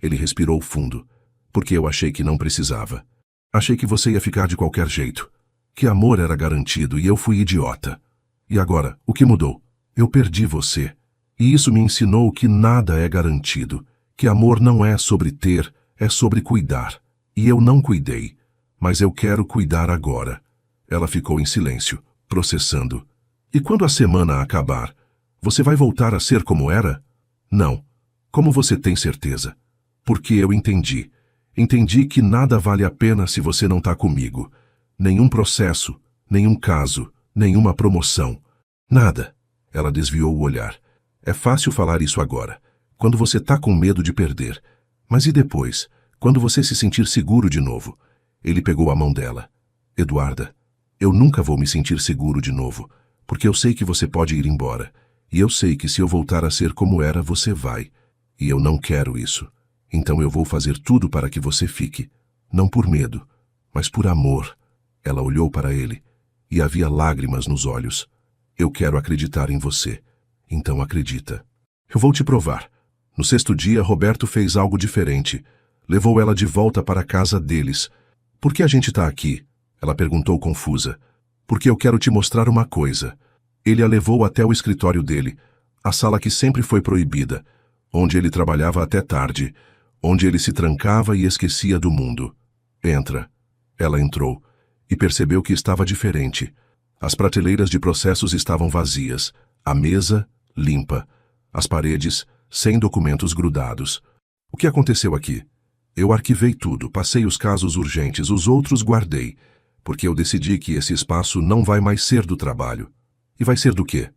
Ele respirou fundo. Porque eu achei que não precisava. Achei que você ia ficar de qualquer jeito. Que amor era garantido e eu fui idiota. E agora, o que mudou? Eu perdi você. E isso me ensinou que nada é garantido. Que amor não é sobre ter, é sobre cuidar. E eu não cuidei. Mas eu quero cuidar agora. Ela ficou em silêncio, processando. E quando a semana acabar, você vai voltar a ser como era? Não. Como você tem certeza? Porque eu entendi. Entendi que nada vale a pena se você não está comigo. Nenhum processo, nenhum caso, nenhuma promoção. Nada. Ela desviou o olhar. É fácil falar isso agora, quando você está com medo de perder. Mas e depois, quando você se sentir seguro de novo? Ele pegou a mão dela. Eduarda, eu nunca vou me sentir seguro de novo, porque eu sei que você pode ir embora. E eu sei que se eu voltar a ser como era, você vai. E eu não quero isso. Então eu vou fazer tudo para que você fique. Não por medo, mas por amor. Ela olhou para ele, e havia lágrimas nos olhos. Eu quero acreditar em você. Então acredita. Eu vou te provar. No 6º dia, Roberto fez algo diferente. Levou ela de volta para a casa deles. Por que a gente está aqui? Ela perguntou confusa. Porque eu quero te mostrar uma coisa. Ele a levou até o escritório dele, a sala que sempre foi proibida, onde ele trabalhava até tarde, onde ele se trancava e esquecia do mundo. Entra. Ela entrou e percebeu que estava diferente. As prateleiras de processos estavam vazias, a mesa limpa, as paredes sem documentos grudados. O que aconteceu aqui? Eu arquivei tudo, passei os casos urgentes, os outros guardei, porque eu decidi que esse espaço não vai mais ser do trabalho. E vai ser do quê?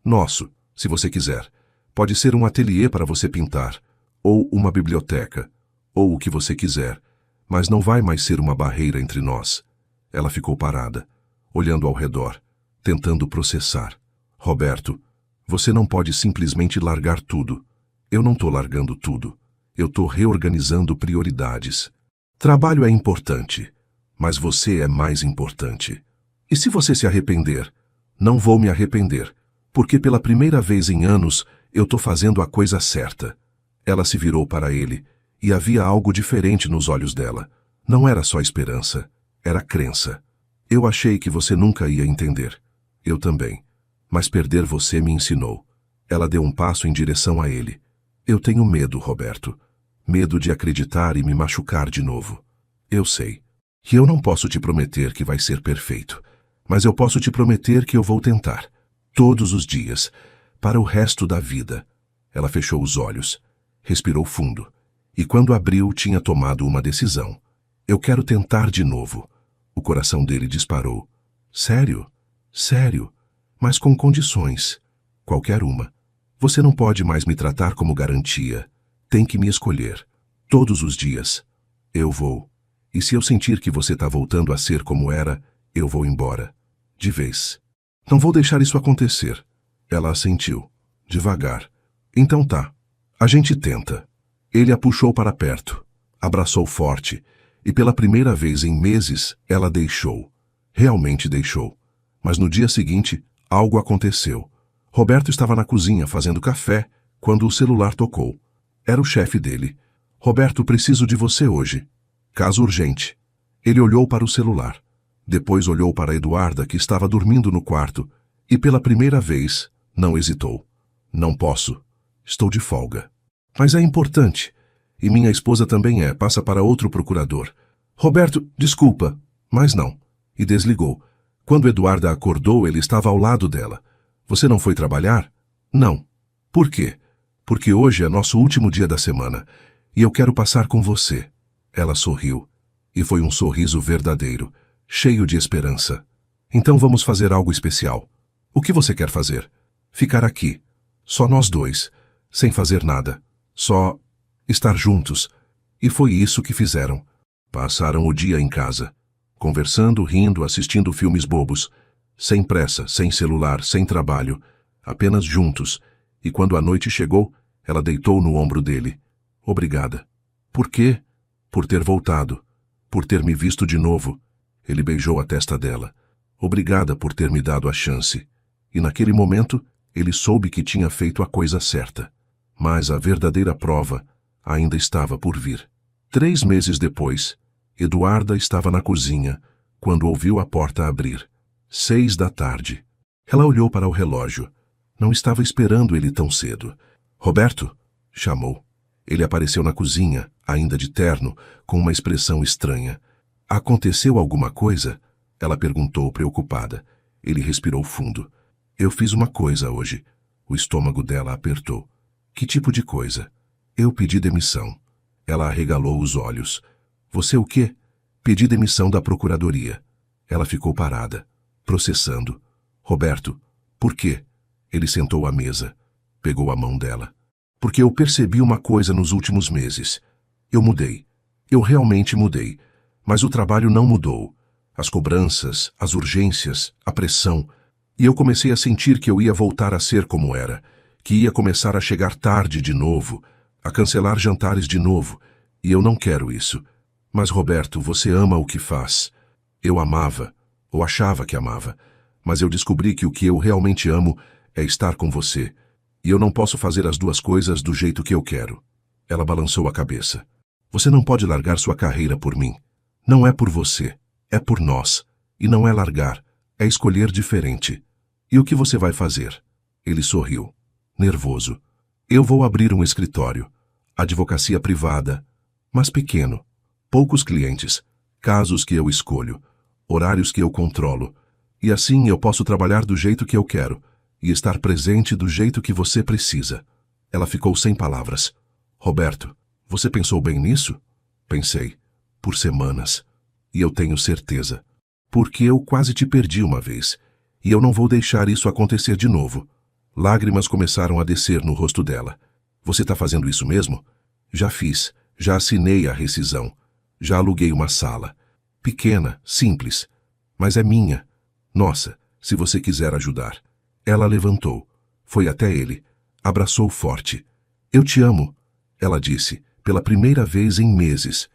Nosso, se você quiser. Pode ser um ateliê para você pintar, ou uma biblioteca, ou o que você quiser, mas não vai mais ser uma barreira entre nós. Ela ficou parada, olhando ao redor, tentando processar. Roberto, você não pode simplesmente largar tudo. Eu não estou largando tudo. Eu estou reorganizando prioridades. Trabalho é importante, mas você é mais importante. E se você se arrepender? Não vou me arrepender, porque pela primeira vez em anos eu estou fazendo a coisa certa. Ela se virou para ele, e havia algo diferente nos olhos dela. Não era só esperança, era crença. Eu achei que você nunca ia entender. Eu também. Mas perder você me ensinou. Ela deu um passo em direção a ele. Eu tenho medo, Roberto. Medo de acreditar e me machucar de novo. Eu sei. E eu não posso te prometer que vai ser perfeito. Mas eu posso te prometer que eu vou tentar. Todos os dias. Para o resto da vida. Ela fechou os olhos. Respirou fundo. E quando abriu, tinha tomado uma decisão. Eu quero tentar de novo. O coração dele disparou. Sério? Sério? Mas com condições. Qualquer uma. Você não pode mais me tratar como garantia. Tem que me escolher. Todos os dias. Eu vou. E se eu sentir que você está voltando a ser como era, eu vou embora. De vez. Não vou deixar isso acontecer. Ela assentiu. Devagar. Então tá. A gente tenta. Ele a puxou para perto. Abraçou forte. E pela primeira vez em meses, ela deixou. Realmente deixou. Mas no dia seguinte, algo aconteceu. Roberto estava na cozinha fazendo café quando o celular tocou. Era o chefe dele. Roberto, preciso de você hoje. Caso urgente. Ele olhou para o celular. Depois olhou para Eduarda, que estava dormindo no quarto, e pela primeira vez, não hesitou. Não posso. Estou de folga. Mas é importante. E minha esposa também é. Passa para outro procurador. Roberto, desculpa. Mas não. E desligou. Quando Eduarda acordou, ele estava ao lado dela. Você não foi trabalhar? Não. Por quê? Porque hoje é nosso último dia da semana. E eu quero passar com você. Ela sorriu. E foi um sorriso verdadeiro. cheio de esperança. Então vamos fazer algo especial. O que você quer fazer? Ficar aqui, só nós dois, sem fazer nada, só estar juntos. E foi isso que fizeram. Passaram o dia em casa, conversando, rindo, assistindo filmes bobos, sem pressa, sem celular, sem trabalho, apenas juntos. E quando a noite chegou, ela deitou no ombro dele. Obrigada. Por quê? Por ter voltado, por ter me visto de novo. Ele beijou a testa dela. Obrigada por ter me dado a chance. E naquele momento, ele soube que tinha feito a coisa certa. Mas a verdadeira prova ainda estava por vir. 3 meses depois, Eduarda estava na cozinha, quando ouviu a porta abrir. 6 da tarde. Ela olhou para o relógio. Não estava esperando ele tão cedo. Roberto? Chamou. Ele apareceu na cozinha, ainda de terno, com uma expressão estranha. Aconteceu alguma coisa? Ela perguntou, preocupada. Ele respirou fundo. Eu fiz uma coisa hoje. O estômago dela apertou. Que tipo de coisa? Eu pedi demissão. Ela arregalou os olhos. Você o quê? Pedi demissão da procuradoria. Ela ficou parada, processando. Roberto, por quê? Ele sentou à mesa, pegou a mão dela. Porque eu percebi uma coisa nos últimos meses. Eu mudei. Eu realmente mudei. Mas o trabalho não mudou. As cobranças, as urgências, a pressão. E eu comecei a sentir que eu ia voltar a ser como era. Que ia começar a chegar tarde de novo, a cancelar jantares de novo. E eu não quero isso. Mas, Roberto, você ama o que faz. Eu amava, ou achava que amava. Mas eu descobri que o que eu realmente amo é estar com você. E eu não posso fazer as duas coisas do jeito que eu quero. Ela balançou a cabeça. Você não pode largar sua carreira por mim. Não é por você, é por nós. E não é largar, é escolher diferente. E o que você vai fazer? Ele sorriu, nervoso. Eu vou abrir um escritório. Advocacia privada, mas pequeno. Poucos clientes, casos que eu escolho, horários que eu controlo. E assim eu posso trabalhar do jeito que eu quero e estar presente do jeito que você precisa. Ela ficou sem palavras. Roberto, você pensou bem nisso? Pensei. Por semanas. E eu tenho certeza. Porque eu quase te perdi uma vez. E eu não vou deixar isso acontecer de novo. Lágrimas começaram a descer no rosto dela. Você está fazendo isso mesmo? Já fiz. Já assinei a rescisão. Já aluguei uma sala. Pequena, simples. Mas é minha. Nossa, se você quiser ajudar. Ela levantou. Foi até ele. Abraçou forte. Eu te amo, ela disse, pela primeira vez em meses.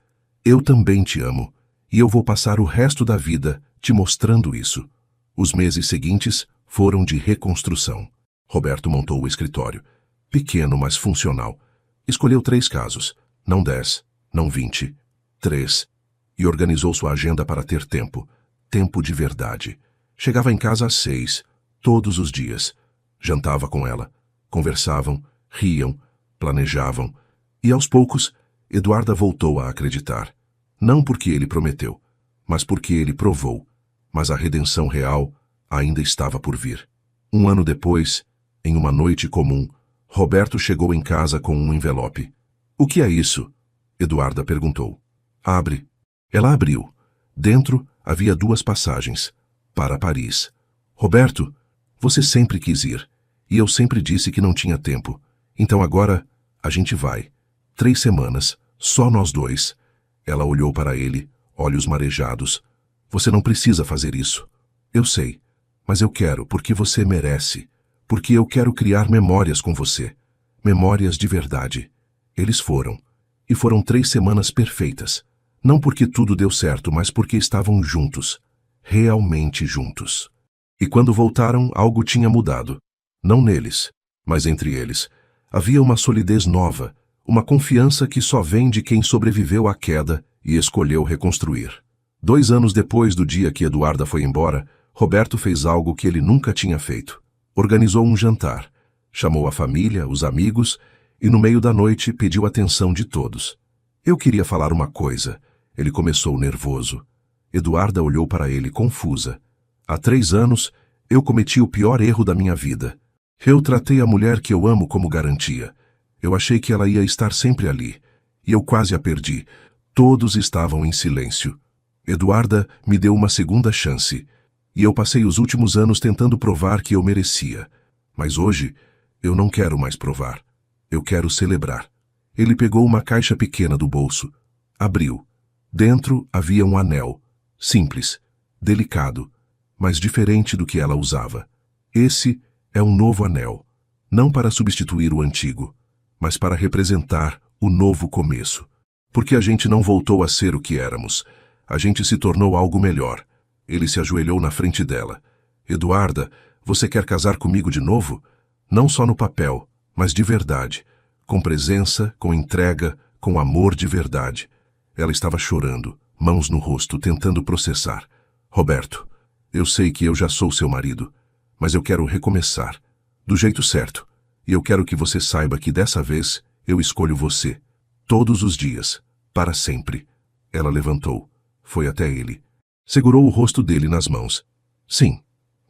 Eu também te amo. E eu vou passar o resto da vida te mostrando isso. Os meses seguintes foram de reconstrução. Roberto montou o escritório. Pequeno, mas funcional. Escolheu 3 casos. Não 10, não 20. 3. E organizou sua agenda para ter tempo. Tempo de verdade. Chegava em casa às 6, todos os dias. Jantava com ela. Conversavam, riam, planejavam. E aos poucos, Eduarda voltou a acreditar. Não porque ele prometeu, mas porque ele provou. Mas a redenção real ainda estava por vir. 1 ano depois, em uma noite comum, Roberto chegou em casa com um envelope. O que é isso? Eduarda perguntou. Abre. Ela abriu. Dentro havia 2 passagens. Para Paris. Roberto, você sempre quis ir. E eu sempre disse que não tinha tempo. Então agora, a gente vai. 3 semanas, só nós 2. Ela olhou para ele, olhos marejados. Você não precisa fazer isso. Eu sei. Mas eu quero, porque você merece. Porque eu quero criar memórias com você. Memórias de verdade. Eles foram. E foram 3 semanas perfeitas. Não porque tudo deu certo, mas porque estavam juntos. Realmente juntos. E quando voltaram, algo tinha mudado. Não neles, mas entre eles. Havia uma solidez nova, uma confiança que só vem de quem sobreviveu à queda e escolheu reconstruir. 2 anos depois do dia que Eduarda foi embora, Roberto fez algo que ele nunca tinha feito. Organizou um jantar. Chamou a família, os amigos, e no meio da noite pediu atenção de todos. Eu queria falar uma coisa. Ele começou nervoso. Eduarda olhou para ele confusa. Há 3 anos, eu cometi o pior erro da minha vida. Eu tratei a mulher que eu amo como garantia. Eu achei que ela ia estar sempre ali. E eu quase a perdi. Todos estavam em silêncio. Eduarda me deu uma segunda chance, e eu passei os últimos anos tentando provar que eu merecia. Mas hoje, eu não quero mais provar. Eu quero celebrar. Ele pegou uma caixa pequena do bolso. Abriu. Dentro havia um anel. Simples, delicado, mas diferente do que ela usava. Esse é um novo anel. Não para substituir o antigo, mas para representar o novo começo. Porque a gente não voltou a ser o que éramos. A gente se tornou algo melhor. Ele se ajoelhou na frente dela. Eduarda, você quer casar comigo de novo? Não só no papel, mas de verdade. Com presença, com entrega, com amor de verdade. Ela estava chorando, mãos no rosto, tentando processar. Roberto, eu sei que eu já sou seu marido, mas eu quero recomeçar. Do jeito certo. E eu quero que você saiba que dessa vez eu escolho você. Todos os dias. Para sempre. Ela levantou. Foi até ele. Segurou o rosto dele nas mãos. Sim.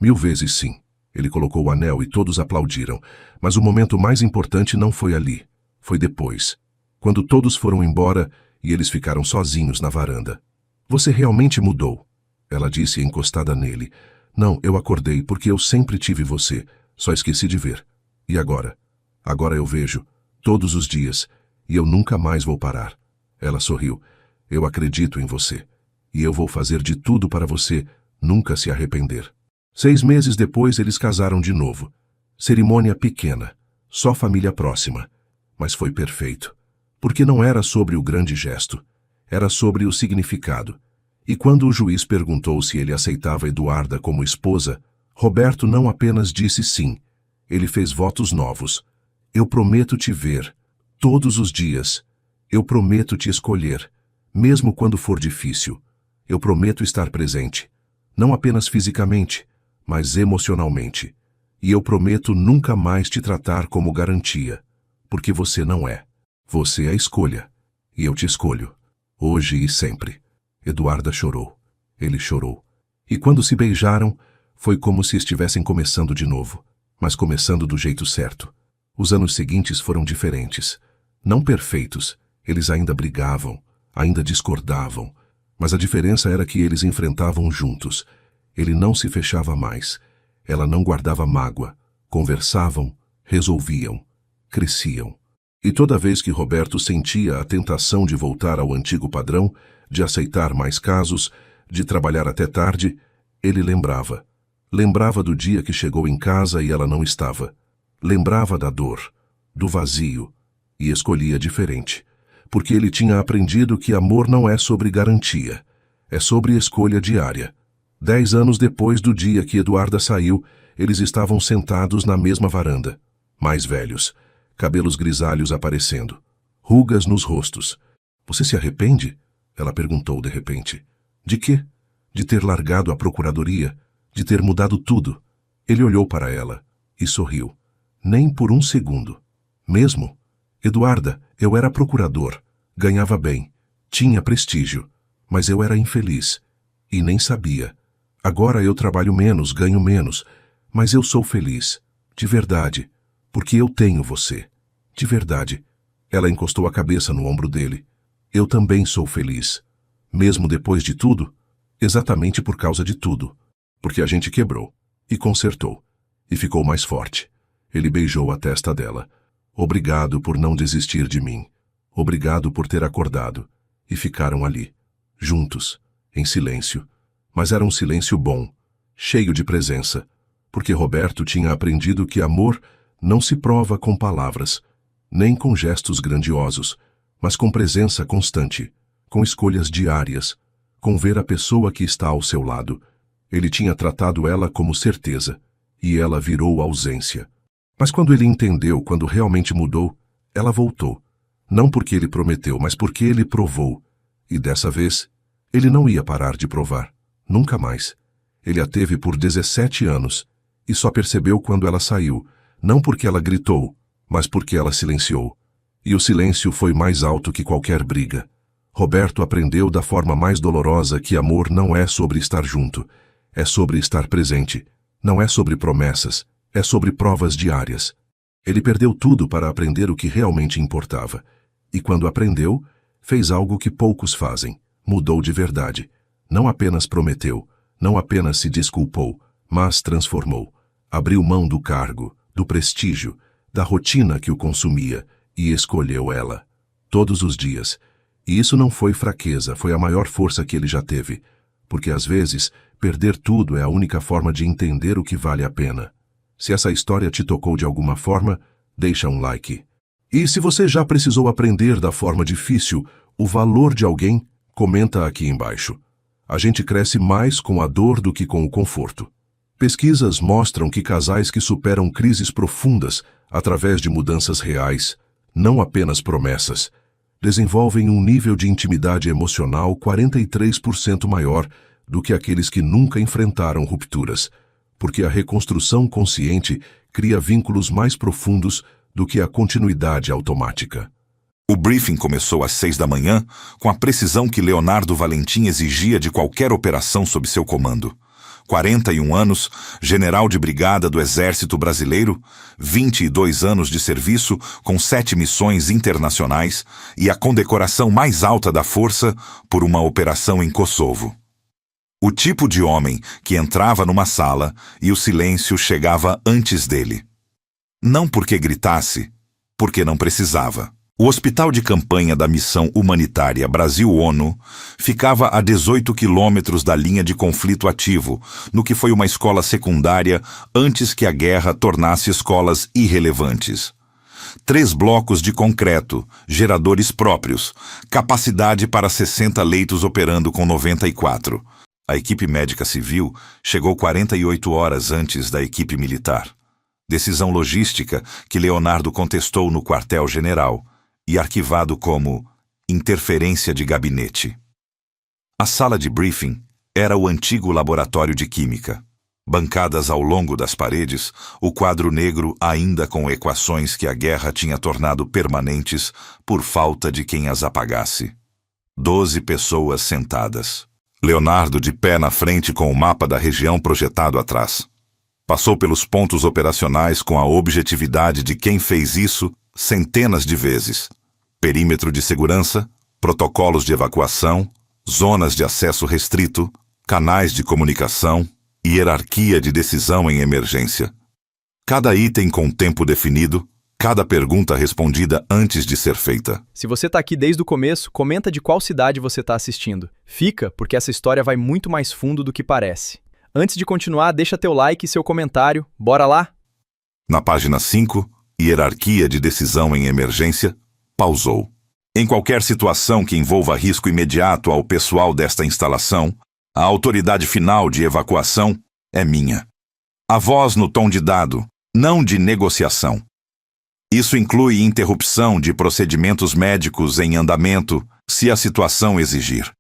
1000 vezes sim. Ele colocou o anel e todos aplaudiram. Mas o momento mais importante não foi ali. Foi depois. Quando todos foram embora e eles ficaram sozinhos na varanda. Você realmente mudou. Ela disse encostada nele. Não, eu acordei porque eu sempre tive você. Só esqueci de ver. E agora? Agora eu vejo. Todos os dias. E eu nunca mais vou parar. Ela sorriu. Eu acredito em você. E eu vou fazer de tudo para você nunca se arrepender. 6 meses depois eles casaram de novo. Cerimônia pequena, só família próxima. Mas foi perfeito. Porque não era sobre o grande gesto. Era sobre o significado. E quando o juiz perguntou se ele aceitava Eduarda como esposa, Roberto não apenas disse sim. Ele fez votos novos. Eu prometo te ver, todos os dias. Eu prometo te escolher, mesmo quando for difícil. Eu prometo estar presente, não apenas fisicamente, mas emocionalmente. E eu prometo nunca mais te tratar como garantia, porque você não é. Você é a escolha, e eu te escolho, hoje e sempre. Eduarda chorou. Ele chorou. E quando se beijaram, foi como se estivessem começando de novo, mas começando do jeito certo. Os anos seguintes foram diferentes. Não perfeitos, eles ainda brigavam, ainda discordavam, mas a diferença era que eles enfrentavam juntos. Ele não se fechava mais. Ela não guardava mágoa. Conversavam, resolviam, cresciam. E toda vez que Roberto sentia a tentação de voltar ao antigo padrão, de aceitar mais casos, de trabalhar até tarde, ele lembrava. Lembrava do dia que chegou em casa e ela não estava. Lembrava da dor, do vazio, e escolhia diferente. Porque ele tinha aprendido que amor não é sobre garantia, é sobre escolha diária. 10 anos depois do dia que Eduarda saiu, eles estavam sentados na mesma varanda, mais velhos, cabelos grisalhos aparecendo, rugas nos rostos. Você se arrepende? Ela perguntou de repente. De quê? De ter largado a procuradoria, de ter mudado tudo. Ele olhou para ela e sorriu. Nem por um segundo. Mesmo? Eduarda, eu era procurador, ganhava bem, tinha prestígio, mas eu era infeliz, e nem sabia. Agora eu trabalho menos, ganho menos, mas eu sou feliz, de verdade, porque eu tenho você, de verdade. Ela encostou a cabeça no ombro dele. Eu também sou feliz, mesmo depois de tudo, exatamente por causa de tudo, porque a gente quebrou, e consertou, e ficou mais forte. Ele beijou a testa dela. Obrigado por não desistir de mim. Obrigado por ter acordado. E ficaram ali, juntos, em silêncio. Mas era um silêncio bom, cheio de presença, porque Roberto tinha aprendido que amor não se prova com palavras, nem com gestos grandiosos, mas com presença constante, com escolhas diárias, com ver a pessoa que está ao seu lado. Ele tinha tratado ela como certeza, e ela virou ausência. Mas quando ele entendeu, quando realmente mudou, ela voltou. Não porque ele prometeu, mas porque ele provou. E dessa vez, ele não ia parar de provar. Nunca mais. Ele a teve por 17 anos, e só percebeu quando ela saiu, não porque ela gritou, mas porque ela silenciou. E o silêncio foi mais alto que qualquer briga. Roberto aprendeu da forma mais dolorosa que amor não é sobre estar junto, é sobre estar presente. Não é sobre promessas, é sobre provas diárias. Ele perdeu tudo para aprender o que realmente importava. E quando aprendeu, fez algo que poucos fazem. Mudou de verdade. Não apenas prometeu, não apenas se desculpou, mas transformou. Abriu mão do cargo, do prestígio, da rotina que o consumia e escolheu ela. Todos os dias. E isso não foi fraqueza, foi a maior força que ele já teve. Porque às vezes, perder tudo é a única forma de entender o que vale a pena. Se essa história te tocou de alguma forma, deixa um like. E se você já precisou aprender da forma difícil o valor de alguém, comenta aqui embaixo. A gente cresce mais com a dor do que com o conforto. Pesquisas mostram que casais que superam crises profundas através de mudanças reais, não apenas promessas, desenvolvem um nível de intimidade emocional 43% maior do que aqueles que nunca enfrentaram rupturas, porque a reconstrução consciente cria vínculos mais profundos do que a continuidade automática. O briefing começou às 6 da manhã, com a precisão que Leonardo Valentim exigia de qualquer operação sob seu comando. 41 anos, general de brigada do Exército Brasileiro, 22 anos de serviço com 7 missões internacionais e a condecoração mais alta da Força por uma operação em Kosovo. O tipo de homem que entrava numa sala e o silêncio chegava antes dele. Não porque gritasse, porque não precisava. O hospital de campanha da missão humanitária Brasil-ONU ficava a 18 quilômetros da linha de conflito ativo, no que foi uma escola secundária antes que a guerra tornasse escolas irrelevantes. 3 blocos de concreto, geradores próprios, capacidade para 60 leitos operando com 94. A equipe médica civil chegou 48 horas antes da equipe militar. Decisão logística que Leonardo contestou no quartel-general e arquivado como interferência de gabinete. A sala de briefing era o antigo laboratório de química. Bancadas ao longo das paredes, o quadro negro ainda com equações que a guerra tinha tornado permanentes por falta de quem as apagasse. 12 pessoas sentadas. Leonardo de pé na frente com o mapa da região projetado atrás. Passou pelos pontos operacionais com a objetividade de quem fez isso centenas de vezes. Perímetro de segurança, protocolos de evacuação, zonas de acesso restrito, canais de comunicação, hierarquia de decisão em emergência. Cada item com tempo definido, cada pergunta respondida antes de ser feita. Se você está aqui desde o começo, comenta de qual cidade você está assistindo. Fica, porque essa história vai muito mais fundo do que parece. Antes de continuar, deixa teu like e seu comentário. Bora lá? Na página 5, hierarquia de decisão em emergência, pausou. Em qualquer situação que envolva risco imediato ao pessoal desta instalação, a autoridade final de evacuação é minha. A voz no tom de dado, não de negociação. Isso inclui interrupção de procedimentos médicos em andamento, se a situação exigir.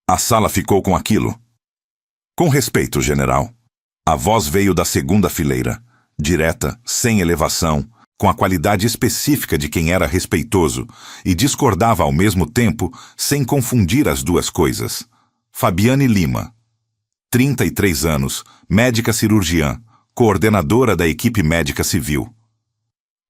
A sala ficou com aquilo. Com respeito, general. A voz veio da segunda fileira, direta, sem elevação, com a qualidade específica de quem era respeitoso e discordava ao mesmo tempo, sem confundir as duas coisas. Fabiane Lima, 33 anos, médica cirurgiã, coordenadora da equipe médica civil.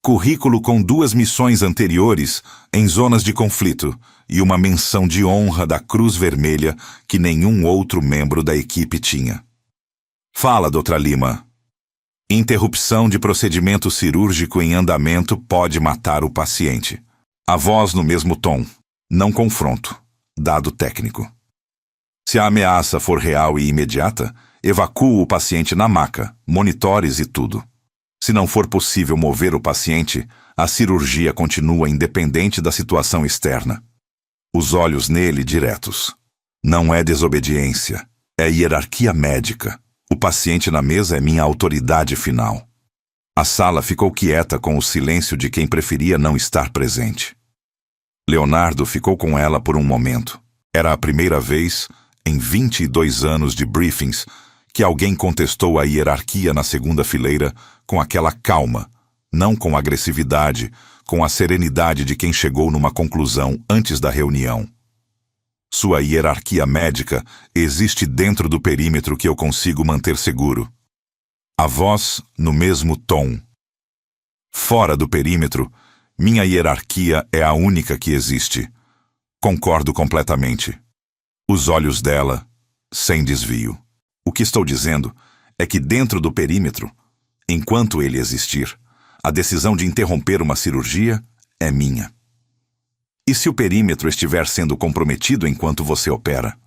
Currículo com 2 missões anteriores em zonas de conflito e uma menção de honra da Cruz Vermelha que nenhum outro membro da equipe tinha. Fala, doutora Lima. Interrupção de procedimento cirúrgico em andamento pode matar o paciente. A voz no mesmo tom. Não confronto. Dado técnico. Se a ameaça for real e imediata, evacuo o paciente na maca, monitores e tudo. Se não for possível mover o paciente, a cirurgia continua independente da situação externa. Os olhos nele diretos. Não é desobediência, é hierarquia médica. O paciente na mesa é minha autoridade final. A sala ficou quieta com o silêncio de quem preferia não estar presente. Leonardo ficou com ela por um momento. Era a primeira vez, em 22 anos de briefings, que alguém contestou a hierarquia na segunda fileira com aquela calma, não com agressividade, com a serenidade de quem chegou numa conclusão antes da reunião. Sua hierarquia médica existe dentro do perímetro que eu consigo manter seguro. A voz no mesmo tom. Fora do perímetro, minha hierarquia é a única que existe. Concordo completamente. Os olhos dela, sem desvio. O que estou dizendo é que dentro do perímetro, enquanto ele existir, a decisão de interromper uma cirurgia é minha. E se o perímetro estiver sendo comprometido enquanto você opera?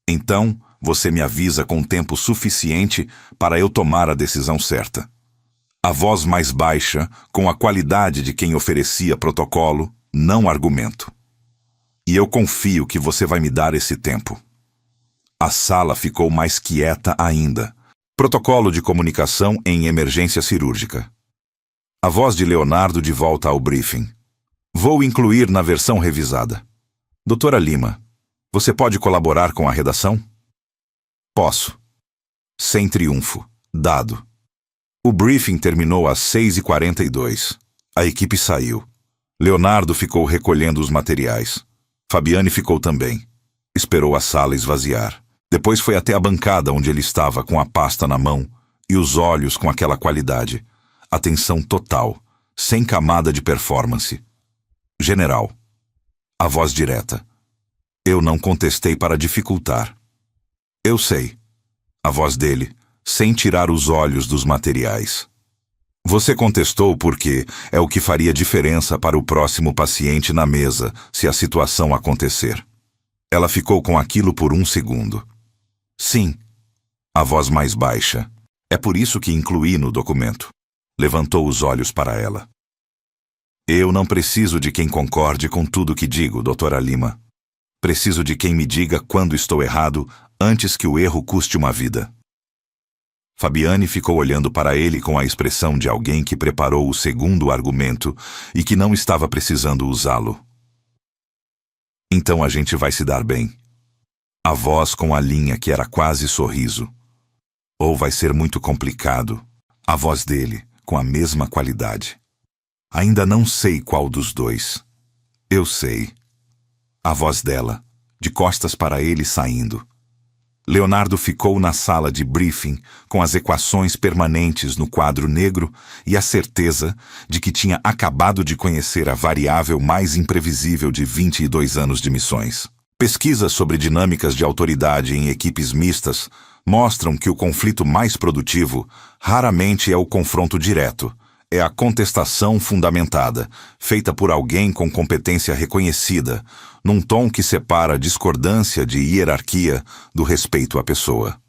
Então, você me avisa com tempo suficiente para eu tomar a decisão certa. A voz mais baixa, com a qualidade de quem oferecia protocolo, não argumento. E eu confio que você vai me dar esse tempo. A sala ficou mais quieta ainda. Protocolo de comunicação em emergência cirúrgica. A voz de Leonardo de volta ao briefing. Vou incluir na versão revisada. Doutora Lima, você pode colaborar com a redação? Posso. Sem triunfo. Dado. O briefing terminou às 6h42. A equipe saiu. Leonardo ficou recolhendo os materiais. Fabiane ficou também. Esperou a sala esvaziar. Depois foi até a bancada onde ele estava com a pasta na mão e os olhos com aquela qualidade. Atenção total, sem camada de performance. General. A voz direta. Eu não contestei para dificultar. Eu sei. A voz dele, sem tirar os olhos dos materiais. Você contestou porque é o que faria diferença para o próximo paciente na mesa se a situação acontecer. Ela ficou com aquilo por 1 segundo. Sim. A voz mais baixa. É por isso que incluí no documento. Levantou os olhos para ela. Eu não preciso de quem concorde com tudo que digo, doutora Lima. Preciso de quem me diga quando estou errado antes que o erro custe uma vida. Fabiane ficou olhando para ele com a expressão de alguém que preparou o segundo argumento e que não estava precisando usá-lo. Então a gente vai se dar bem. A voz com a linha que era quase sorriso. Ou vai ser muito complicado. A voz dele, com a mesma qualidade. Ainda não sei qual dos dois. Eu sei. A voz dela, de costas para ele saindo. Leonardo ficou na sala de briefing com as equações permanentes no quadro negro e a certeza de que tinha acabado de conhecer a variável mais imprevisível de 22 anos de missões. Pesquisas sobre dinâmicas de autoridade em equipes mistas mostram que o conflito mais produtivo raramente é o confronto direto, é a contestação fundamentada, feita por alguém com competência reconhecida, num tom que separa a discordância de hierarquia do respeito à pessoa.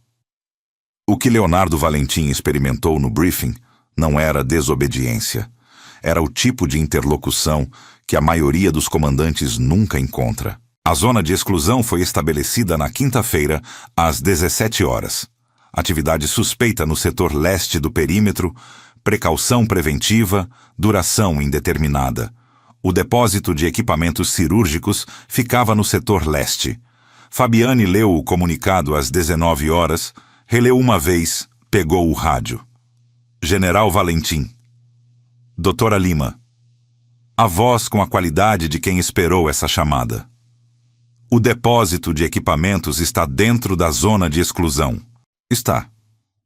O que Leonardo Valentim experimentou no briefing não era desobediência. Era o tipo de interlocução que a maioria dos comandantes nunca encontra. A zona de exclusão foi estabelecida na quinta-feira, às 17 horas. Atividade suspeita no setor leste do perímetro, precaução preventiva, duração indeterminada. O depósito de equipamentos cirúrgicos ficava no setor leste. Fabiane leu o comunicado às 19 horas, releu uma vez, pegou o rádio. General Valentim. Doutora Lima. A voz com a qualidade de quem esperou essa chamada. O depósito de equipamentos está dentro da zona de exclusão. Está.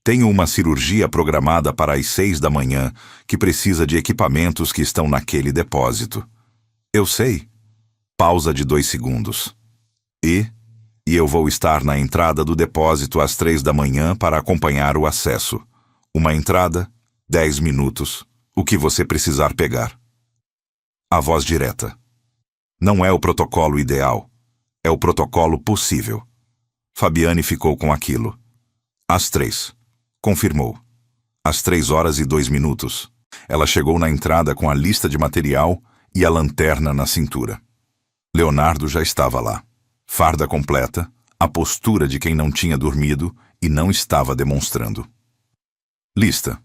Tenho uma cirurgia programada para as 6 da manhã que precisa de equipamentos que estão naquele depósito. Eu sei. Pausa de 2 segundos. E eu vou estar na entrada do depósito às 3 da manhã para acompanhar o acesso. Uma entrada, 10 minutos, o que você precisar pegar. A voz direta. Não é o protocolo ideal. É o protocolo possível. Fabiane ficou com aquilo. Às 3. Confirmou. Às 3h02. Ela chegou na entrada com a lista de material e a lanterna na cintura. Leonardo já estava lá. Farda completa, a postura de quem não tinha dormido e não estava demonstrando. Lista.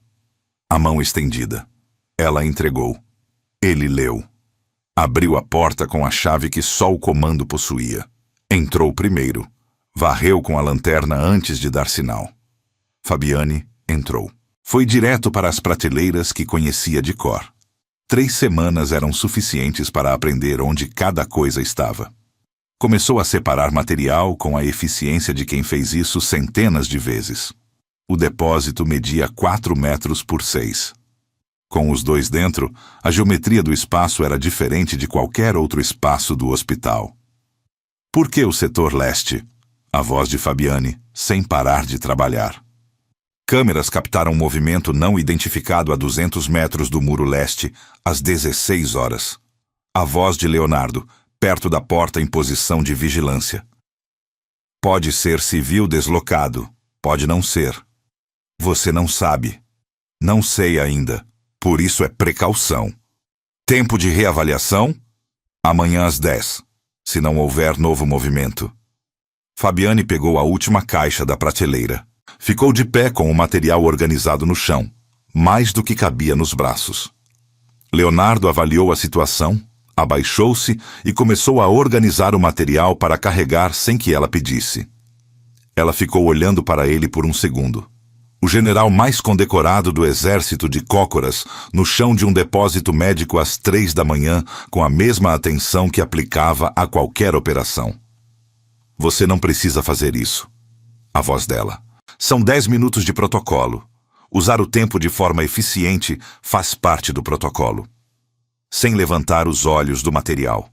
A mão estendida. Ela entregou. Ele leu. Abriu a porta com a chave que só o comando possuía. Entrou primeiro. Varreu com a lanterna antes de dar sinal. Fabiane entrou. Foi direto para as prateleiras que conhecia de cor. 3 semanas eram suficientes para aprender onde cada coisa estava. Começou a separar material com a eficiência de quem fez isso centenas de vezes. O depósito media 4 metros por 6. Com os 2 dentro, a geometria do espaço era diferente de qualquer outro espaço do hospital. Por que o setor leste? A voz de Fabiane, sem parar de trabalhar. Câmeras captaram um movimento não identificado a 200 metros do muro leste, às 16 horas. A voz de Leonardo, perto da porta em posição de vigilância. Pode ser civil deslocado, pode não ser. Você não sabe. Não sei ainda, por isso é precaução. Tempo de reavaliação? Amanhã às 10, se não houver novo movimento. Fabiane pegou a última caixa da prateleira. Ficou de pé com o material organizado no chão, mais do que cabia nos braços. Leonardo avaliou a situação, abaixou-se e começou a organizar o material para carregar sem que ela pedisse. Ela ficou olhando para ele por um segundo. O general mais condecorado do exército de Cócoras, no chão de um depósito médico às 3 da manhã, com a mesma atenção que aplicava a qualquer operação. Você não precisa fazer isso. A voz dela. São 10 minutos de protocolo. Usar o tempo de forma eficiente faz parte do protocolo. Sem levantar os olhos do material.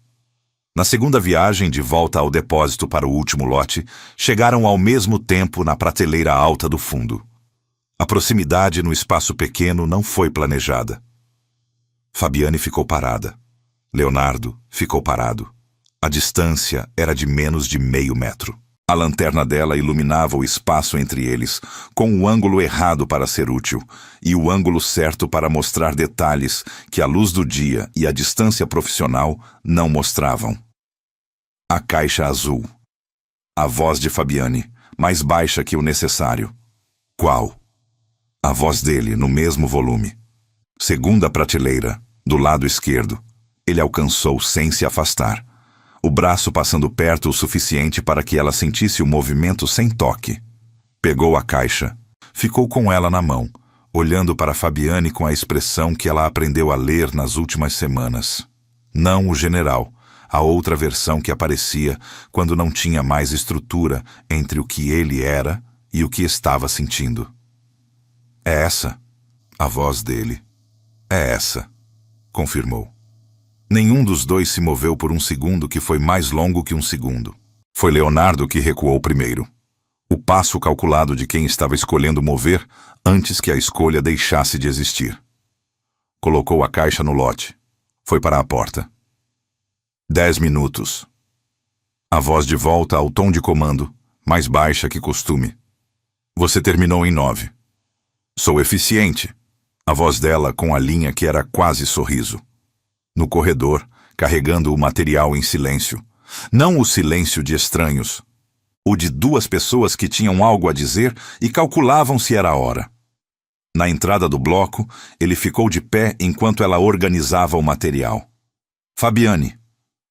Na segunda viagem de volta ao depósito para o último lote, chegaram ao mesmo tempo na prateleira alta do fundo. A proximidade no espaço pequeno não foi planejada. Fabiane ficou parada. Leonardo ficou parado. A distância era de menos de meio metro. A lanterna dela iluminava o espaço entre eles, com o ângulo errado para ser útil, e o ângulo certo para mostrar detalhes que a luz do dia e a distância profissional não mostravam. A caixa azul. A voz de Fabiane, mais baixa que o necessário. Qual? A voz dele, no mesmo volume. Segunda prateleira, do lado esquerdo. Ele alcançou sem se afastar. O braço passando perto o suficiente para que ela sentisse o movimento sem toque. Pegou a caixa. Ficou com ela na mão, olhando para Fabiane com a expressão que ela aprendeu a ler nas últimas semanas. Não o general, a outra versão que aparecia quando não tinha mais estrutura entre o que ele era e o que estava sentindo. É essa, a voz dele. É essa, confirmou. Nenhum dos dois se moveu por um segundo que foi mais longo que um segundo. Foi Leonardo que recuou primeiro. O passo calculado de quem estava escolhendo mover antes que a escolha deixasse de existir. Colocou a caixa no lote. Foi para a porta. 10 minutos. A voz de volta ao tom de comando, mais baixa que costume. Você terminou em 9. Sou eficiente. A voz dela com a linha que era quase sorriso. No corredor, carregando o material em silêncio. Não o silêncio de estranhos. O de duas pessoas que tinham algo a dizer e calculavam se era a hora. Na entrada do bloco, ele ficou de pé enquanto ela organizava o material. Fabiane.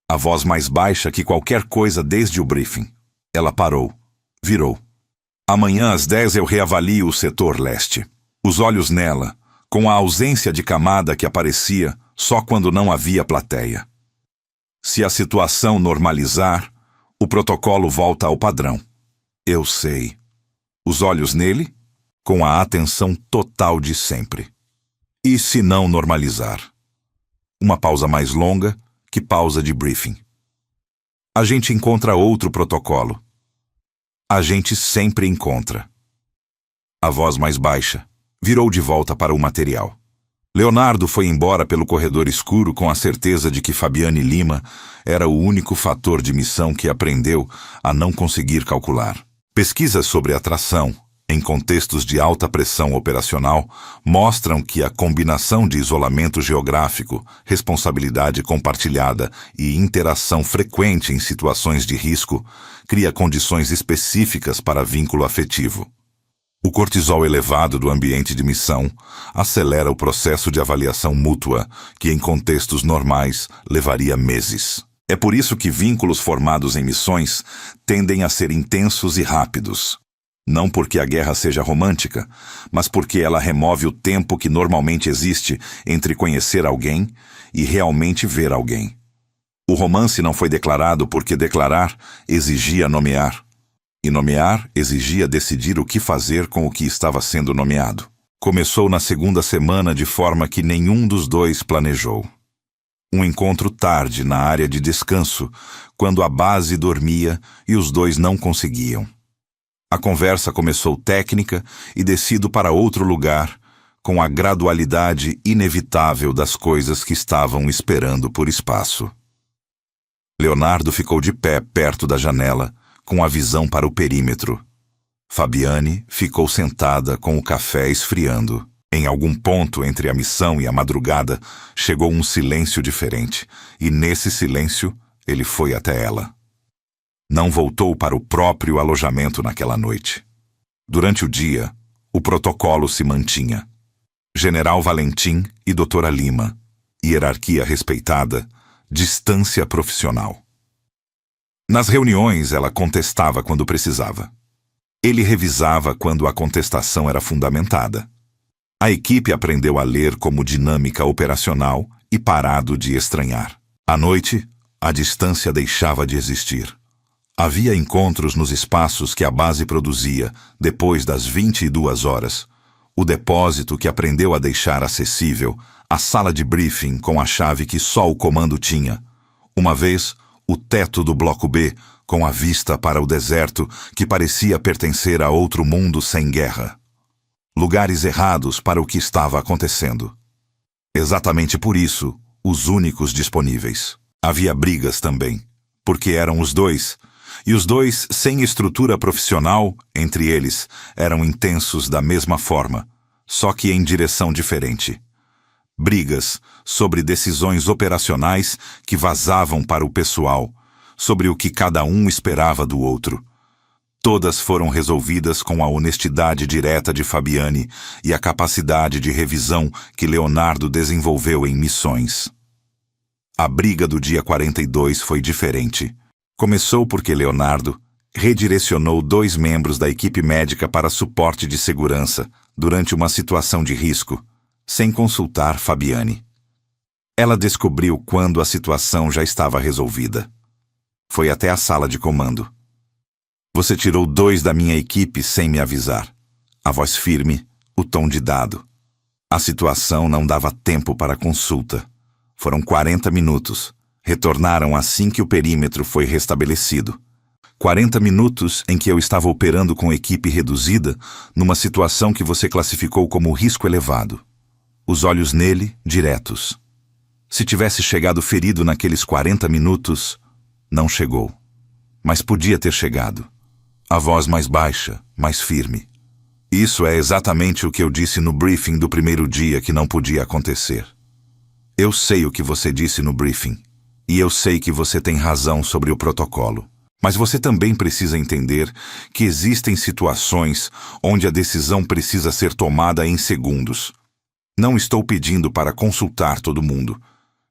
A voz mais baixa que qualquer coisa desde o briefing. Ela parou. Virou. Amanhã às 10 eu reavalio o setor leste. Os olhos nela, com a ausência de camada que aparecia só quando não havia plateia. Se a situação normalizar, o protocolo volta ao padrão. Eu sei. Os olhos nele, com a atenção total de sempre. E se não normalizar? Uma pausa mais longa que pausa de briefing. A gente encontra outro protocolo. A gente sempre encontra. A voz mais baixa virou de volta para o material. Leonardo foi embora pelo corredor escuro com a certeza de que Fabiane Lima era o único fator de missão que aprendeu a não conseguir calcular. Pesquisas sobre atração, em contextos de alta pressão operacional, mostram que a combinação de isolamento geográfico, responsabilidade compartilhada e interação frequente em situações de risco cria condições específicas para vínculo afetivo. O cortisol elevado do ambiente de missão acelera o processo de avaliação mútua, que em contextos normais levaria meses. É por isso que vínculos formados em missões tendem a ser intensos e rápidos. Não porque a guerra seja romântica, mas porque ela remove o tempo que normalmente existe entre conhecer alguém e realmente ver alguém. O romance não foi declarado porque declarar exigia nomear. E nomear exigia decidir o que fazer com o que estava sendo nomeado. Começou na segunda semana de forma que nenhum dos dois planejou. Um encontro tarde na área de descanso, quando a base dormia e os dois não conseguiam. A conversa começou técnica e descido para outro lugar, com a gradualidade inevitável das coisas que estavam esperando por espaço. Leonardo ficou de pé perto da janela, com a visão para o perímetro. Fabiane ficou sentada com o café esfriando. Em algum ponto entre a missão e a madrugada, chegou um silêncio diferente, e nesse silêncio ele foi até ela. Não voltou para o próprio alojamento naquela noite. Durante o dia, o protocolo se mantinha. General Valentim e Doutora Lima. Hierarquia respeitada, distância profissional. Nas reuniões, ela contestava quando precisava. Ele revisava quando a contestação era fundamentada. A equipe aprendeu a ler como dinâmica operacional e parado de estranhar. À noite, a distância deixava de existir. Havia encontros nos espaços que a base produzia depois das 22 horas. O depósito que aprendeu a deixar acessível, a sala de briefing com a chave que só o comando tinha. Uma vez, o teto do bloco B, com a vista para o deserto que parecia pertencer a outro mundo sem guerra. Lugares errados para o que estava acontecendo. Exatamente por isso, os únicos disponíveis. Havia brigas também, porque eram os dois, e os dois sem estrutura profissional, entre eles, eram intensos da mesma forma, só que em direção diferente. Brigas sobre decisões operacionais que vazavam para o pessoal, sobre o que cada um esperava do outro. Todas foram resolvidas com a honestidade direta de Fabiane e a capacidade de revisão que Leonardo desenvolveu em missões. A briga do dia 42 foi diferente. Começou porque Leonardo redirecionou 2 membros da equipe médica para suporte de segurança durante uma situação de risco, sem consultar Fabiane. Ela descobriu quando a situação já estava resolvida. Foi até a sala de comando. Você tirou 2 da minha equipe sem me avisar. A voz firme, o tom de dado. A situação não dava tempo para consulta. Foram 40 minutos. Retornaram assim que o perímetro foi restabelecido. 40 minutos em que eu estava operando com equipe reduzida numa situação que você classificou como risco elevado. Os olhos nele, diretos. Se tivesse chegado ferido naqueles 40 minutos, não chegou. Mas podia ter chegado. A voz mais baixa, mais firme. Isso é exatamente o que eu disse no briefing do primeiro dia que não podia acontecer. Eu sei o que você disse no briefing. E eu sei que você tem razão sobre o protocolo. Mas você também precisa entender que existem situações onde a decisão precisa ser tomada em segundos. Não estou pedindo para consultar todo mundo.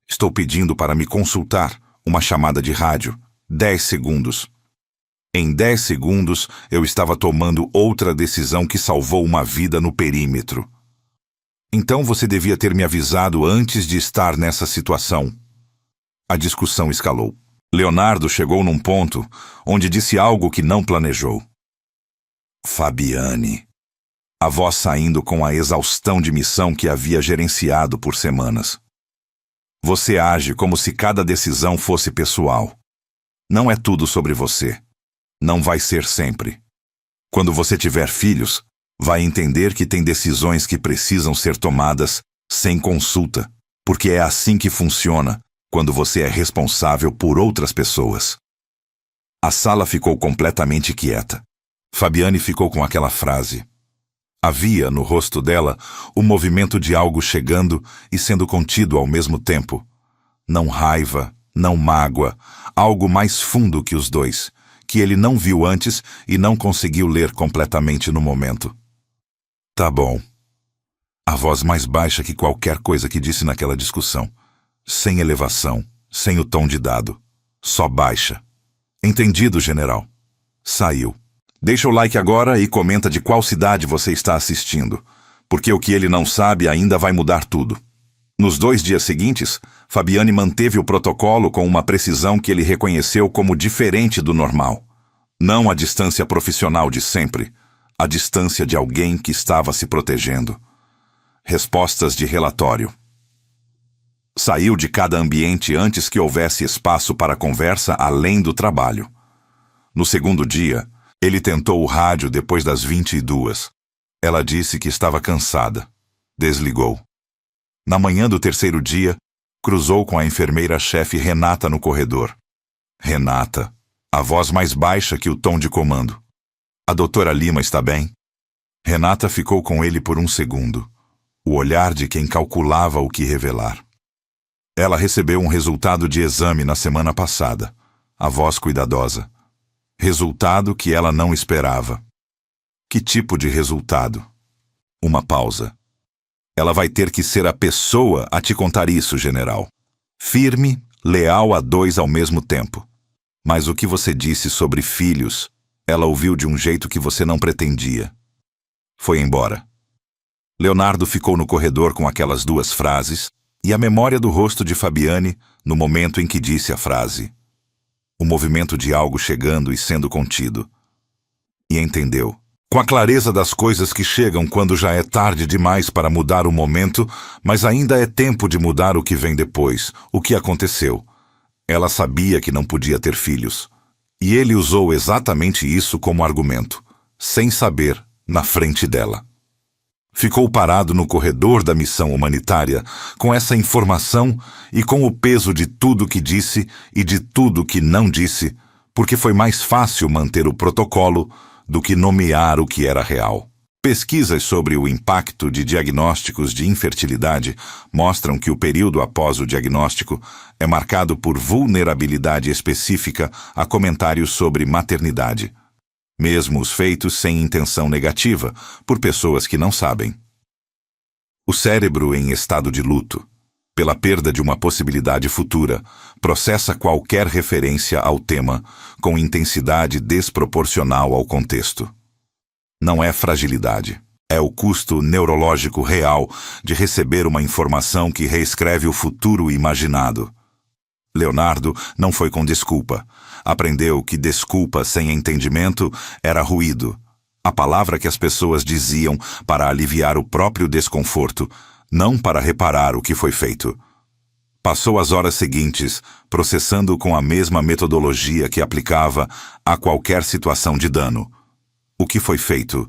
Estou pedindo para me consultar, uma chamada de rádio, 10 segundos. Em 10 segundos, eu estava tomando outra decisão que salvou uma vida no perímetro. Então você devia ter me avisado antes de estar nessa situação. A discussão escalou. Leonardo chegou num ponto onde disse algo que não planejou. Fabiane. A voz saindo com a exaustão de missão que havia gerenciado por semanas. Você age como se cada decisão fosse pessoal. Não é tudo sobre você. Não vai ser sempre. Quando você tiver filhos, vai entender que tem decisões que precisam ser tomadas sem consulta, porque é assim que funciona quando você é responsável por outras pessoas. A sala ficou completamente quieta. Fabiane ficou com aquela frase. Havia, no rosto dela, o movimento de algo chegando e sendo contido ao mesmo tempo. Não raiva, não mágoa, algo mais fundo que os dois, que ele não viu antes e não conseguiu ler completamente no momento. Tá bom. A voz mais baixa que qualquer coisa que disse naquela discussão. Sem elevação, sem o tom de dado. Só baixa. Entendido, general. Saiu. Deixa o like agora e comenta de qual cidade você está assistindo, porque o que ele não sabe ainda vai mudar tudo. Nos 2 dias seguintes, Fabiane manteve o protocolo com uma precisão que ele reconheceu como diferente do normal. Não a distância profissional de sempre, a distância de alguém que estava se protegendo. Respostas de relatório. Saiu de cada ambiente antes que houvesse espaço para conversa além do trabalho. No segundo dia, ele tentou o rádio depois das 22. Ela disse que estava cansada. Desligou. Na manhã do terceiro dia, cruzou com a enfermeira-chefe Renata no corredor. Renata, a voz mais baixa que o tom de comando. A doutora Lima está bem? Renata ficou com ele por um segundo. O olhar de quem calculava o que revelar. Ela recebeu um resultado de exame na semana passada. A voz cuidadosa. Resultado que ela não esperava. Que tipo de resultado? Uma pausa. Ela vai ter que ser a pessoa a te contar isso, general. Firme, leal a dois ao mesmo tempo. Mas o que você disse sobre filhos, ela ouviu de um jeito que você não pretendia. Foi embora. Leonardo ficou no corredor com aquelas duas frases e a memória do rosto de Fabiane no momento em que disse a frase. O movimento de algo chegando e sendo contido. E entendeu. Com a clareza das coisas que chegam quando já é tarde demais para mudar o momento, mas ainda é tempo de mudar o que vem depois, o que aconteceu. Ela sabia que não podia ter filhos. E ele usou exatamente isso como argumento, sem saber, na frente dela. Ficou parado no corredor da missão humanitária, com essa informação e com o peso de tudo que disse e de tudo que não disse, porque foi mais fácil manter o protocolo do que nomear o que era real. Pesquisas sobre o impacto de diagnósticos de infertilidade mostram que o período após o diagnóstico é marcado por vulnerabilidade específica a comentários sobre maternidade. Mesmo os feitos sem intenção negativa, por pessoas que não sabem. O cérebro em estado de luto, pela perda de uma possibilidade futura, processa qualquer referência ao tema com intensidade desproporcional ao contexto. Não é fragilidade. É o custo neurológico real de receber uma informação que reescreve o futuro imaginado. Leonardo não foi com desculpa. Aprendeu que desculpa sem entendimento era ruído. A palavra que as pessoas diziam para aliviar o próprio desconforto, não para reparar o que foi feito. Passou as horas seguintes processando com a mesma metodologia que aplicava a qualquer situação de dano. O que foi feito?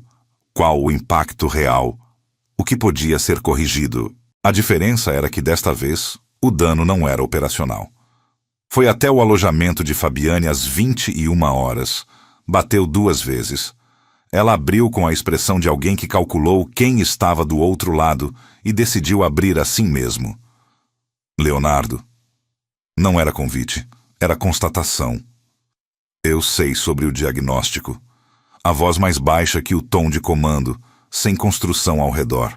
Qual o impacto real? O que podia ser corrigido? A diferença era que desta vez o dano não era operacional. Foi até o alojamento de Fabiane às 21h. Bateu 2 vezes. Ela abriu com a expressão de alguém que calculou quem estava do outro lado e decidiu abrir assim mesmo. Leonardo. Não era convite, era constatação. Eu sei sobre o diagnóstico. A voz mais baixa que o tom de comando, sem construção ao redor.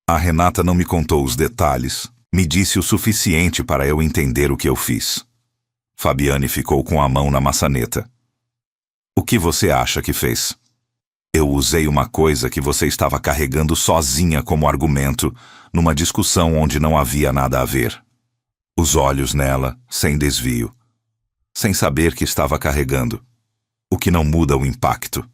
A Renata não me contou os detalhes. Me disse o suficiente para eu entender o que eu fiz. Fabiane ficou com a mão na maçaneta. O que você acha que fez? Eu usei uma coisa que você estava carregando sozinha como argumento, numa discussão onde não havia nada a ver. Os olhos nela, sem desvio. Sem saber que estava carregando. O que não muda o impacto.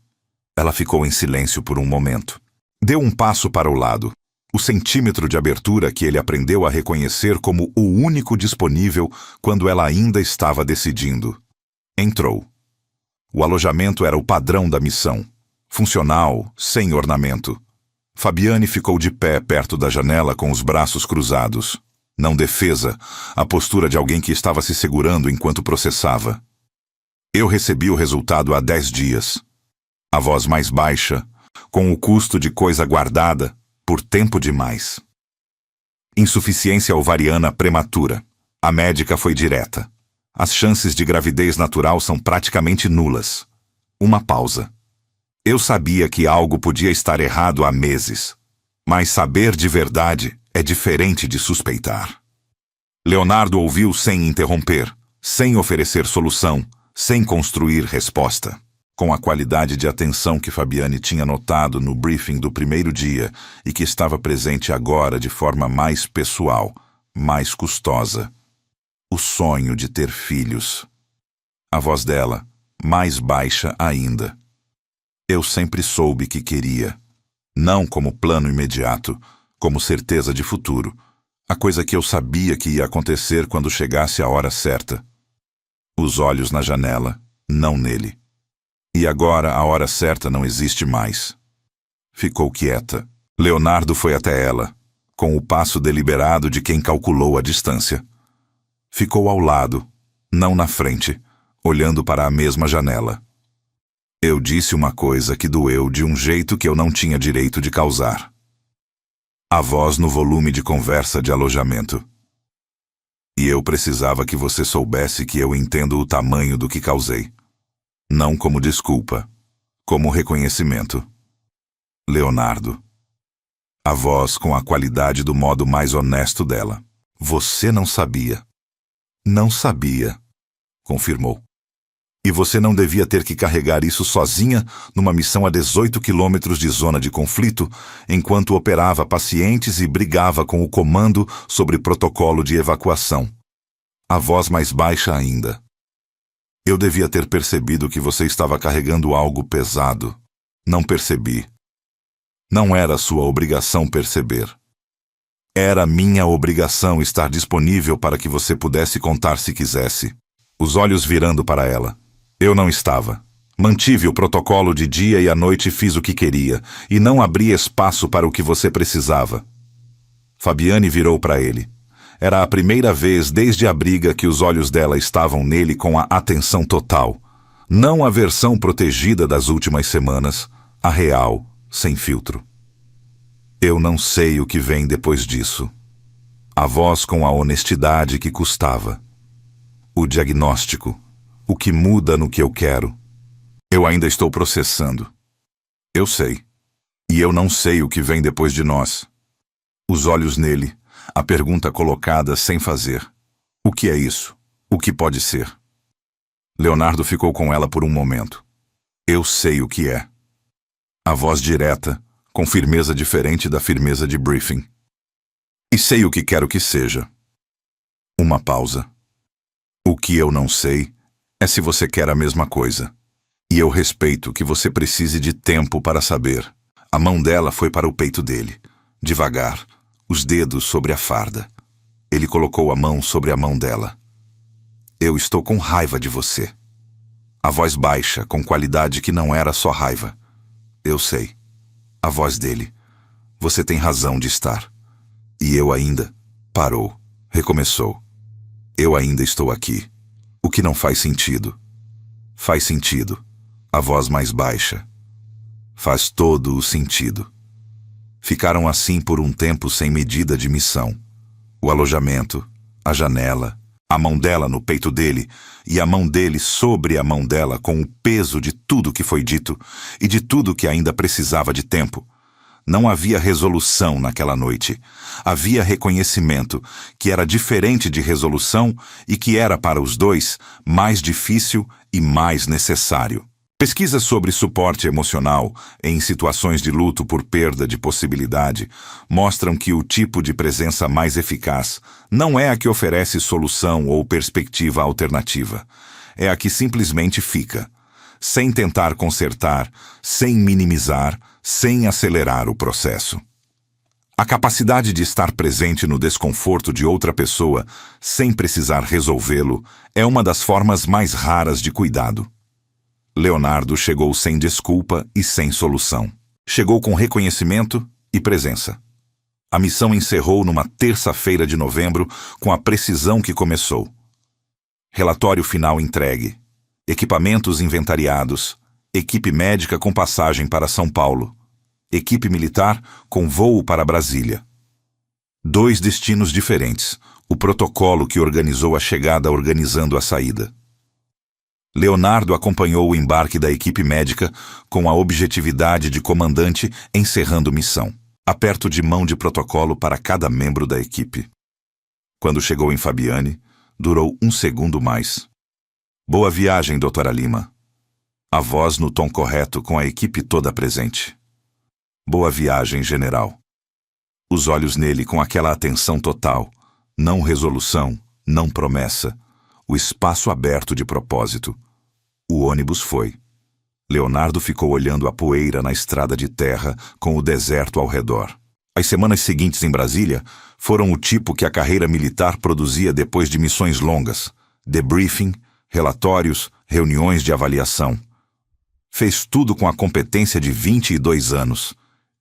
Ela ficou em silêncio por um momento. Deu um passo para o lado. O centímetro de abertura que ele aprendeu a reconhecer como o único disponível quando ela ainda estava decidindo. Entrou. O alojamento era o padrão da missão. Funcional, sem ornamento. Fabiane ficou de pé perto da janela com os braços cruzados. Não defesa, a postura de alguém que estava se segurando enquanto processava. Eu recebi o resultado há 10 dias. A voz mais baixa, com o custo de coisa guardada, por tempo demais. Insuficiência ovariana prematura. A médica foi direta. As chances de gravidez natural são praticamente nulas. Uma pausa. Eu sabia que algo podia estar errado há meses. Mas saber de verdade é diferente de suspeitar. Leonardo ouviu sem interromper, sem oferecer solução, sem construir resposta. Com a qualidade de atenção que Fabiane tinha notado no briefing do primeiro dia e que estava presente agora de forma mais pessoal, mais custosa. O sonho de ter filhos. A voz dela, mais baixa ainda. Eu sempre soube que queria. Não como plano imediato, como certeza de futuro. A coisa que eu sabia que ia acontecer quando chegasse a hora certa. Os olhos na janela, não nele. E agora a hora certa não existe mais. Ficou quieta. Leonardo foi até ela, com o passo deliberado de quem calculou a distância. Ficou ao lado, não na frente, olhando para a mesma janela. Eu disse uma coisa que doeu de um jeito que eu não tinha direito de causar. A voz no volume de conversa de alojamento. E eu precisava que você soubesse que eu entendo o tamanho do que causei. Não como desculpa, como reconhecimento. Leonardo. A voz com a qualidade do modo mais honesto dela. Você não sabia. Não sabia, confirmou. E você não devia ter que carregar isso sozinha numa missão a 18 quilômetros de zona de conflito, enquanto operava pacientes e brigava com o comando sobre protocolo de evacuação. A voz mais baixa ainda. Eu devia ter percebido que você estava carregando algo pesado. Não percebi. Não era sua obrigação perceber. Era minha obrigação estar disponível para que você pudesse contar se quisesse. Os olhos virando para ela. Eu não estava. Mantive o protocolo de dia e à noite fiz o que queria, e não abri espaço para o que você precisava. Fabiane virou para ele. Era a primeira vez desde a briga que os olhos dela estavam nele com a atenção total. Não a versão protegida das últimas semanas, a real, sem filtro. Eu não sei o que vem depois disso. A voz com a honestidade que custava. O diagnóstico. O que muda no que eu quero. Eu ainda estou processando. Eu sei. E eu não sei o que vem depois de nós. Os olhos nele, a pergunta colocada sem fazer. O que é isso? O que pode ser? Leonardo ficou com ela por um momento. Eu sei o que é. A voz direta, com firmeza diferente da firmeza de briefing. E sei o que quero que seja. Uma pausa. O que eu não sei é se você quer a mesma coisa. E eu respeito que você precise de tempo para saber. A mão dela foi para o peito dele. Devagar, os dedos sobre a farda. Ele colocou a mão sobre a mão dela. Eu estou com raiva de você. A voz baixa, com qualidade que não era só raiva. Eu sei. A voz dele. Você tem razão de estar. E eu ainda... Parou. Recomeçou. Eu ainda estou aqui. O que não faz sentido. Faz sentido. A voz mais baixa. Faz todo o sentido. Ficaram assim por um tempo sem medida de missão. O alojamento, a janela, a mão dela no peito dele e a mão dele sobre a mão dela com o peso de tudo que foi dito e de tudo que ainda precisava de tempo. Não havia resolução naquela noite. Havia reconhecimento, que era diferente de resolução e que era para os dois mais difícil e mais necessário. Pesquisas sobre suporte emocional em situações de luto por perda de possibilidade mostram que o tipo de presença mais eficaz não é a que oferece solução ou perspectiva alternativa. É a que simplesmente fica, sem tentar consertar, sem minimizar, sem acelerar o processo. A capacidade de estar presente no desconforto de outra pessoa, sem precisar resolvê-lo, é uma das formas mais raras de cuidado. Leonardo chegou sem desculpa e sem solução. Chegou com reconhecimento e presença. A missão encerrou numa terça-feira de novembro com a precisão que começou. Relatório final entregue. Equipamentos inventariados. Equipe médica com passagem para São Paulo. Equipe militar com voo para Brasília. 2 destinos diferentes. O protocolo que organizou a chegada organizando a saída. Leonardo acompanhou o embarque da equipe médica com a objetividade de comandante encerrando missão. Aperto de mão de protocolo para cada membro da equipe. Quando chegou em Fabiane, durou 1 segundo mais. Boa viagem, doutora Lima. A voz no tom correto com a equipe toda presente. Boa viagem, general. Os olhos nele com aquela atenção total. Não resolução, não promessa. O espaço aberto de propósito. O ônibus foi. Leonardo ficou olhando a poeira na estrada de terra com o deserto ao redor. As semanas seguintes em Brasília foram o tipo que a carreira militar produzia depois de missões longas: debriefing, relatórios, reuniões de avaliação. Fez tudo com a competência de 22 anos.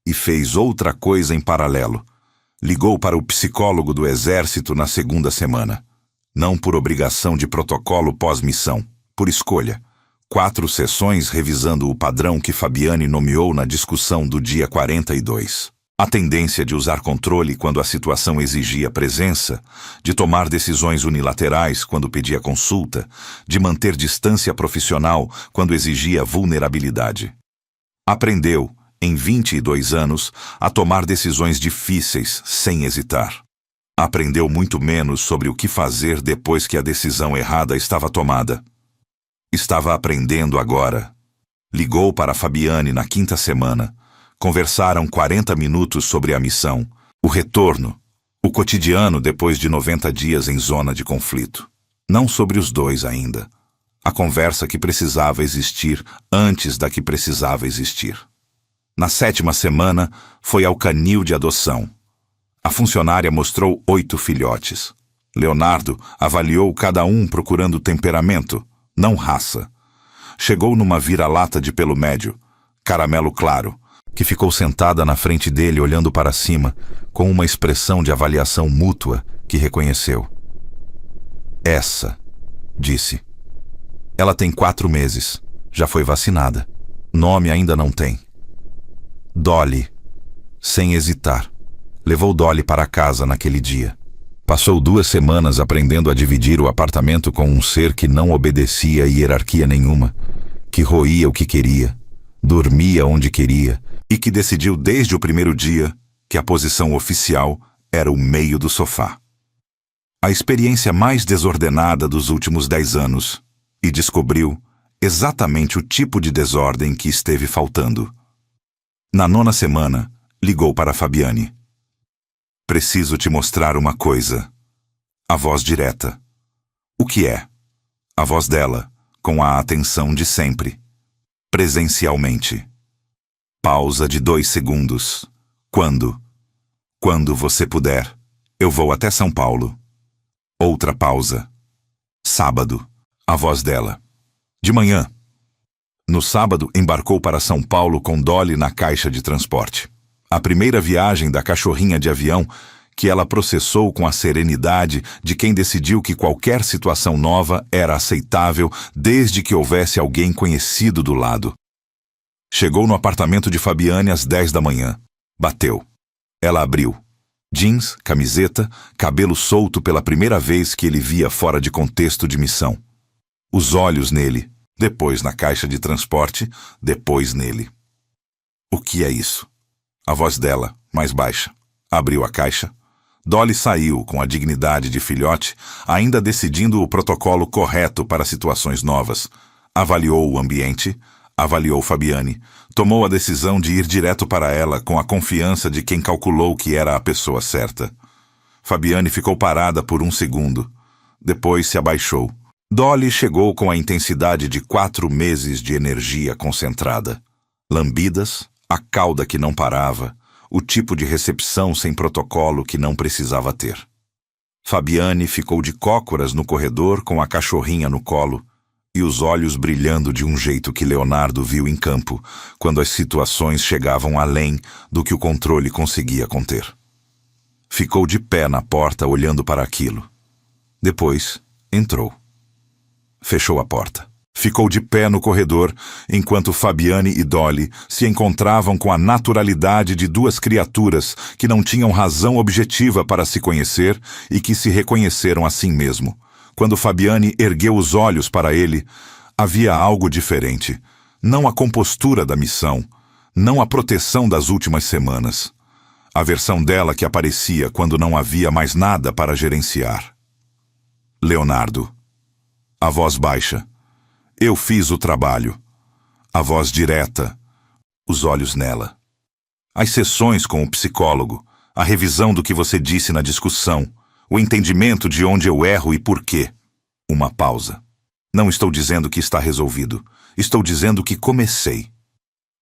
E fez outra coisa em paralelo. Ligou para o psicólogo do Exército na segunda semana. Não por obrigação de protocolo pós-missão, por escolha. 4 sessões revisando o padrão que Fabiane nomeou na discussão do dia 42. A tendência de usar controle quando a situação exigia presença, de tomar decisões unilaterais quando pedia consulta, de manter distância profissional quando exigia vulnerabilidade. Aprendeu, em 22 anos, a tomar decisões difíceis sem hesitar. Aprendeu muito menos sobre o que fazer depois que a decisão errada estava tomada. Estava aprendendo agora. Ligou para Fabiane na 5ª semana. Conversaram 40 minutos sobre a missão, o retorno, o cotidiano depois de 90 dias em zona de conflito. Não sobre os dois ainda. A conversa que precisava existir antes da que precisava existir. Na 7ª semana, foi ao canil de adoção. A funcionária mostrou 8 filhotes. Leonardo avaliou cada um procurando temperamento, não raça. Chegou numa vira-lata de pelo médio, caramelo claro, que ficou sentada na frente dele olhando para cima, com uma expressão de avaliação mútua que reconheceu. Essa, disse. Ela tem 4 meses, já foi vacinada. Nome ainda não tem. Dolly, sem hesitar. Levou Dolly para casa naquele dia. Passou 2 semanas aprendendo a dividir o apartamento com um ser que não obedecia a hierarquia nenhuma, que roía o que queria, dormia onde queria e que decidiu desde o primeiro dia que a posição oficial era o meio do sofá. A experiência mais desordenada dos últimos 10 anos, e descobriu exatamente o tipo de desordem que esteve faltando. Na 9ª semana, ligou para Fabiane. Preciso te mostrar uma coisa. A voz direta. O que é? A voz dela, com a atenção de sempre. Presencialmente. Pausa de 2 segundos. Quando? Quando você puder. Eu vou até São Paulo. Outra pausa. Sábado. A voz dela. De manhã. No sábado, embarcou para São Paulo com Dolly na caixa de transporte. A primeira viagem da cachorrinha de avião que ela processou com a serenidade de quem decidiu que qualquer situação nova era aceitável desde que houvesse alguém conhecido do lado. Chegou no apartamento de Fabiane às 10 da manhã. Bateu. Ela abriu. Jeans, camiseta, cabelo solto pela primeira vez que ele via fora de contexto de missão. Os olhos nele, depois na caixa de transporte, depois nele. O que é isso? A voz dela, mais baixa, abriu a caixa. Dolly saiu com a dignidade de filhote, ainda decidindo o protocolo correto para situações novas. Avaliou o ambiente, avaliou Fabiane, tomou a decisão de ir direto para ela com a confiança de quem calculou que era a pessoa certa. Fabiane ficou parada por 1 segundo. Depois se abaixou. Dolly chegou com a intensidade de 4 meses de energia concentrada. Lambidas, a cauda que não parava, o tipo de recepção sem protocolo que não precisava ter. Fabiane ficou de cócoras no corredor com a cachorrinha no colo e os olhos brilhando de um jeito que Leonardo viu em campo quando as situações chegavam além do que o controle conseguia conter. Ficou de pé na porta olhando para aquilo. Depois, entrou. Fechou a porta. Ficou de pé no corredor enquanto Fabiane e Dolly se encontravam com a naturalidade de 2 criaturas que não tinham razão objetiva para se conhecer e que se reconheceram a si mesmo. Quando Fabiane ergueu os olhos para ele, havia algo diferente. Não a compostura da missão, não a proteção das últimas semanas. A versão dela que aparecia quando não havia mais nada para gerenciar. Leonardo. A voz baixa. Eu fiz o trabalho. A voz direta. Os olhos nela. As sessões com o psicólogo, a revisão do que você disse na discussão, o entendimento de onde eu erro e por quê. Uma pausa. Não estou dizendo que está resolvido. Estou dizendo que comecei.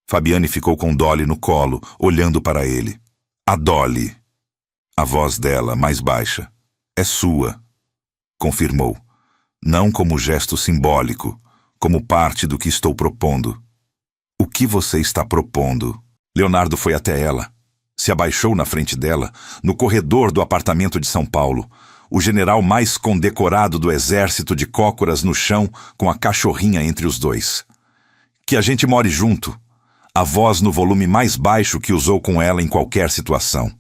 Fabiane ficou com Dolly no colo, olhando para ele. A Dolly. A voz dela, mais baixa. É sua. Confirmou. Não como gesto simbólico, como parte do que estou propondo. O que você está propondo? Leonardo foi até ela. Se abaixou na frente dela, no corredor do apartamento de São Paulo, o general mais condecorado do exército de cócoras no chão, com a cachorrinha entre os dois. Que a gente more junto. A voz no volume mais baixo que usou com ela em qualquer situação.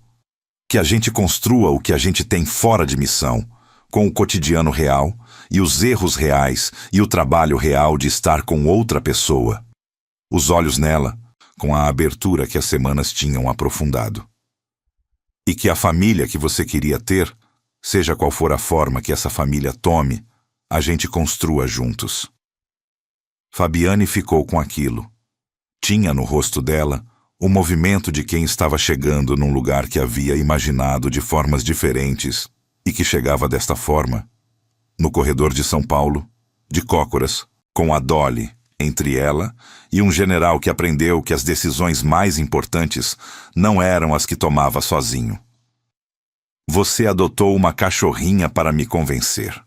Que a gente construa o que a gente tem fora de missão, com o cotidiano real, e os erros reais, e o trabalho real de estar com outra pessoa. Os olhos nela, com a abertura que as semanas tinham aprofundado. E que a família que você queria ter, seja qual for a forma que essa família tome, a gente construa juntos. Fabiane ficou com aquilo. Tinha no rosto dela o movimento de quem estava chegando num lugar que havia imaginado de formas diferentes e que chegava desta forma, no corredor de São Paulo, de cócoras, com a Dolly entre ela e um general que aprendeu que as decisões mais importantes não eram as que tomava sozinho. Você adotou uma cachorrinha para me convencer.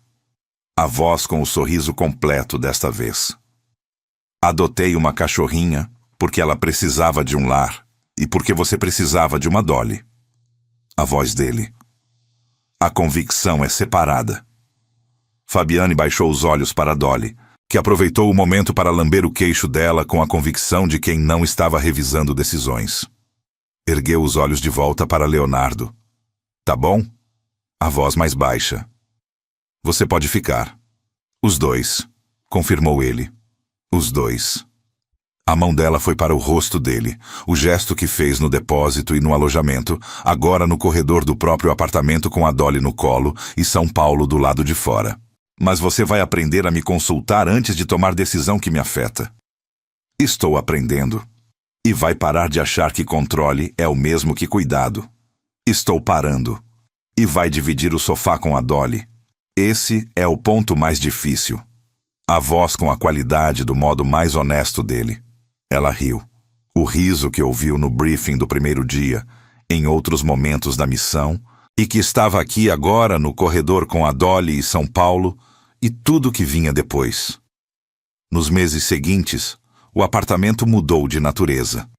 A voz com o sorriso completo desta vez. Adotei uma cachorrinha porque ela precisava de um lar e porque você precisava de uma Dolly. A voz dele. A convicção é separada. Fabiane baixou os olhos para a Dolly, que aproveitou o momento para lamber o queixo dela com a convicção de quem não estava revisando decisões. Ergueu os olhos de volta para Leonardo. Tá bom? A voz mais baixa. Você pode ficar. Os dois, confirmou ele. Os dois. A mão dela foi para o rosto dele, o gesto que fez no depósito e no alojamento, agora no corredor do próprio apartamento com a Dolly no colo e São Paulo do lado de fora. Mas você vai aprender a me consultar antes de tomar decisão que me afeta. Estou aprendendo. E vai parar de achar que controle é o mesmo que cuidado. Estou parando. E vai dividir o sofá com a Dolly. Esse é o ponto mais difícil. A voz com a qualidade do modo mais honesto dele. Ela riu. O riso que ouviu no briefing do primeiro dia, em outros momentos da missão, e que estava aqui agora no corredor com a Dolly e São Paulo, e tudo que vinha depois. Nos meses seguintes, o apartamento mudou de natureza.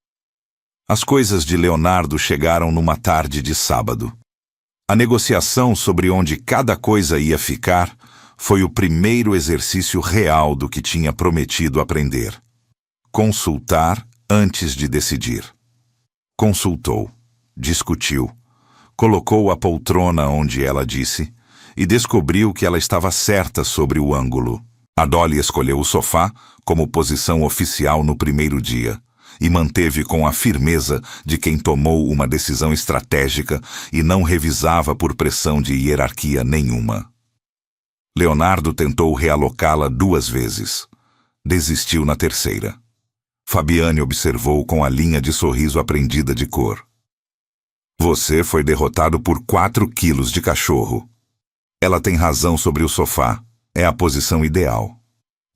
As coisas de Leonardo chegaram numa tarde de sábado. A negociação sobre onde cada coisa ia ficar foi o primeiro exercício real do que tinha prometido aprender. Consultar antes de decidir. Consultou, discutiu, colocou a poltrona onde ela disse e descobriu que ela estava certa sobre o ângulo. A Dolly escolheu o sofá como posição oficial no primeiro dia e manteve com a firmeza de quem tomou uma decisão estratégica e não revisava por pressão de hierarquia nenhuma. Leonardo tentou realocá-la 2 vezes. Desistiu na terceira. Fabiane observou com a linha de sorriso aprendida de cor. Você foi derrotado por 4 quilos de cachorro. Ela tem razão sobre o sofá. É a posição ideal.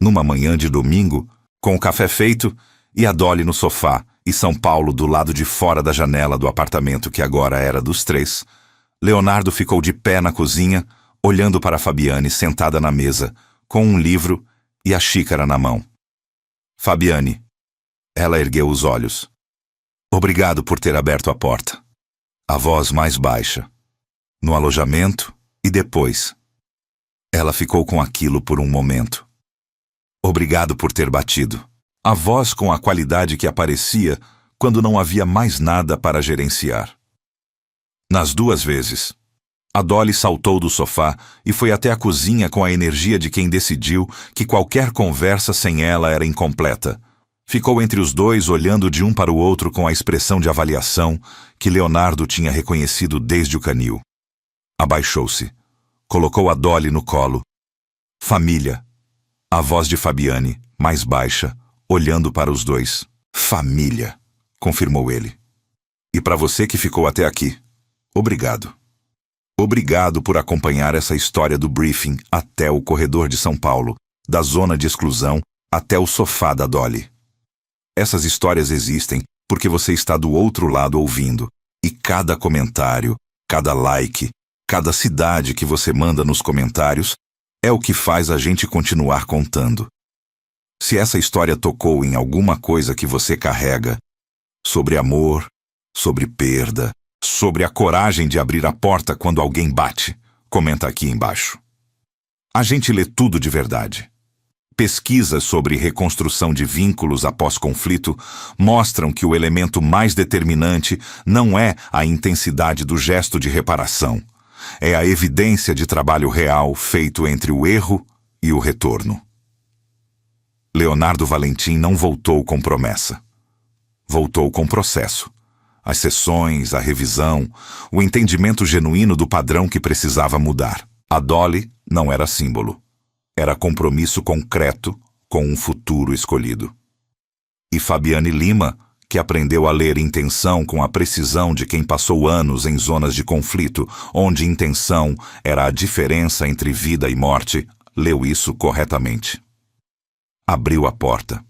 Numa manhã de domingo, com o café feito e a Dolly no sofá e São Paulo do lado de fora da janela do apartamento que agora era dos 3, Leonardo ficou de pé na cozinha, olhando para Fabiane sentada na mesa, com um livro e a xícara na mão. Fabiane. Ela ergueu os olhos. Obrigado por ter aberto a porta. A voz mais baixa. No alojamento e depois. Ela ficou com aquilo por um momento. Obrigado por ter batido. A voz com a qualidade que aparecia quando não havia mais nada para gerenciar. Nas 2 vezes, a Dolly saltou do sofá e foi até a cozinha com a energia de quem decidiu que qualquer conversa sem ela era incompleta. Ficou entre os dois olhando de um para o outro com a expressão de avaliação que Leonardo tinha reconhecido desde o canil. Abaixou-se. Colocou a Dolly no colo. Família. A voz de Fabiane, mais baixa, olhando para os dois. Família, confirmou ele. E para você que ficou até aqui, obrigado. Obrigado por acompanhar essa história do briefing até o corredor de São Paulo, da zona de exclusão até o sofá da Dolly. Essas histórias existem porque você está do outro lado ouvindo, E cada comentário, cada like, cada cidade que você manda nos comentários é o que faz a gente continuar contando. Se essa história tocou em alguma coisa que você carrega, sobre amor, sobre perda, sobre a coragem de abrir a porta quando alguém bate, comenta aqui embaixo. A gente lê tudo de verdade. Pesquisas sobre reconstrução de vínculos após conflito mostram que o elemento mais determinante não é a intensidade do gesto de reparação, é a evidência de trabalho real feito entre o erro e o retorno. Leonardo Valentim não voltou com promessa. Voltou com processo. As sessões, a revisão, o entendimento genuíno do padrão que precisava mudar. A Dolly não era símbolo. Era compromisso concreto com um futuro escolhido. E Fabiane Lima, que aprendeu a ler intenção com a precisão de quem passou anos em zonas de conflito, onde intenção era a diferença entre vida e morte, leu isso corretamente. Abriu a porta.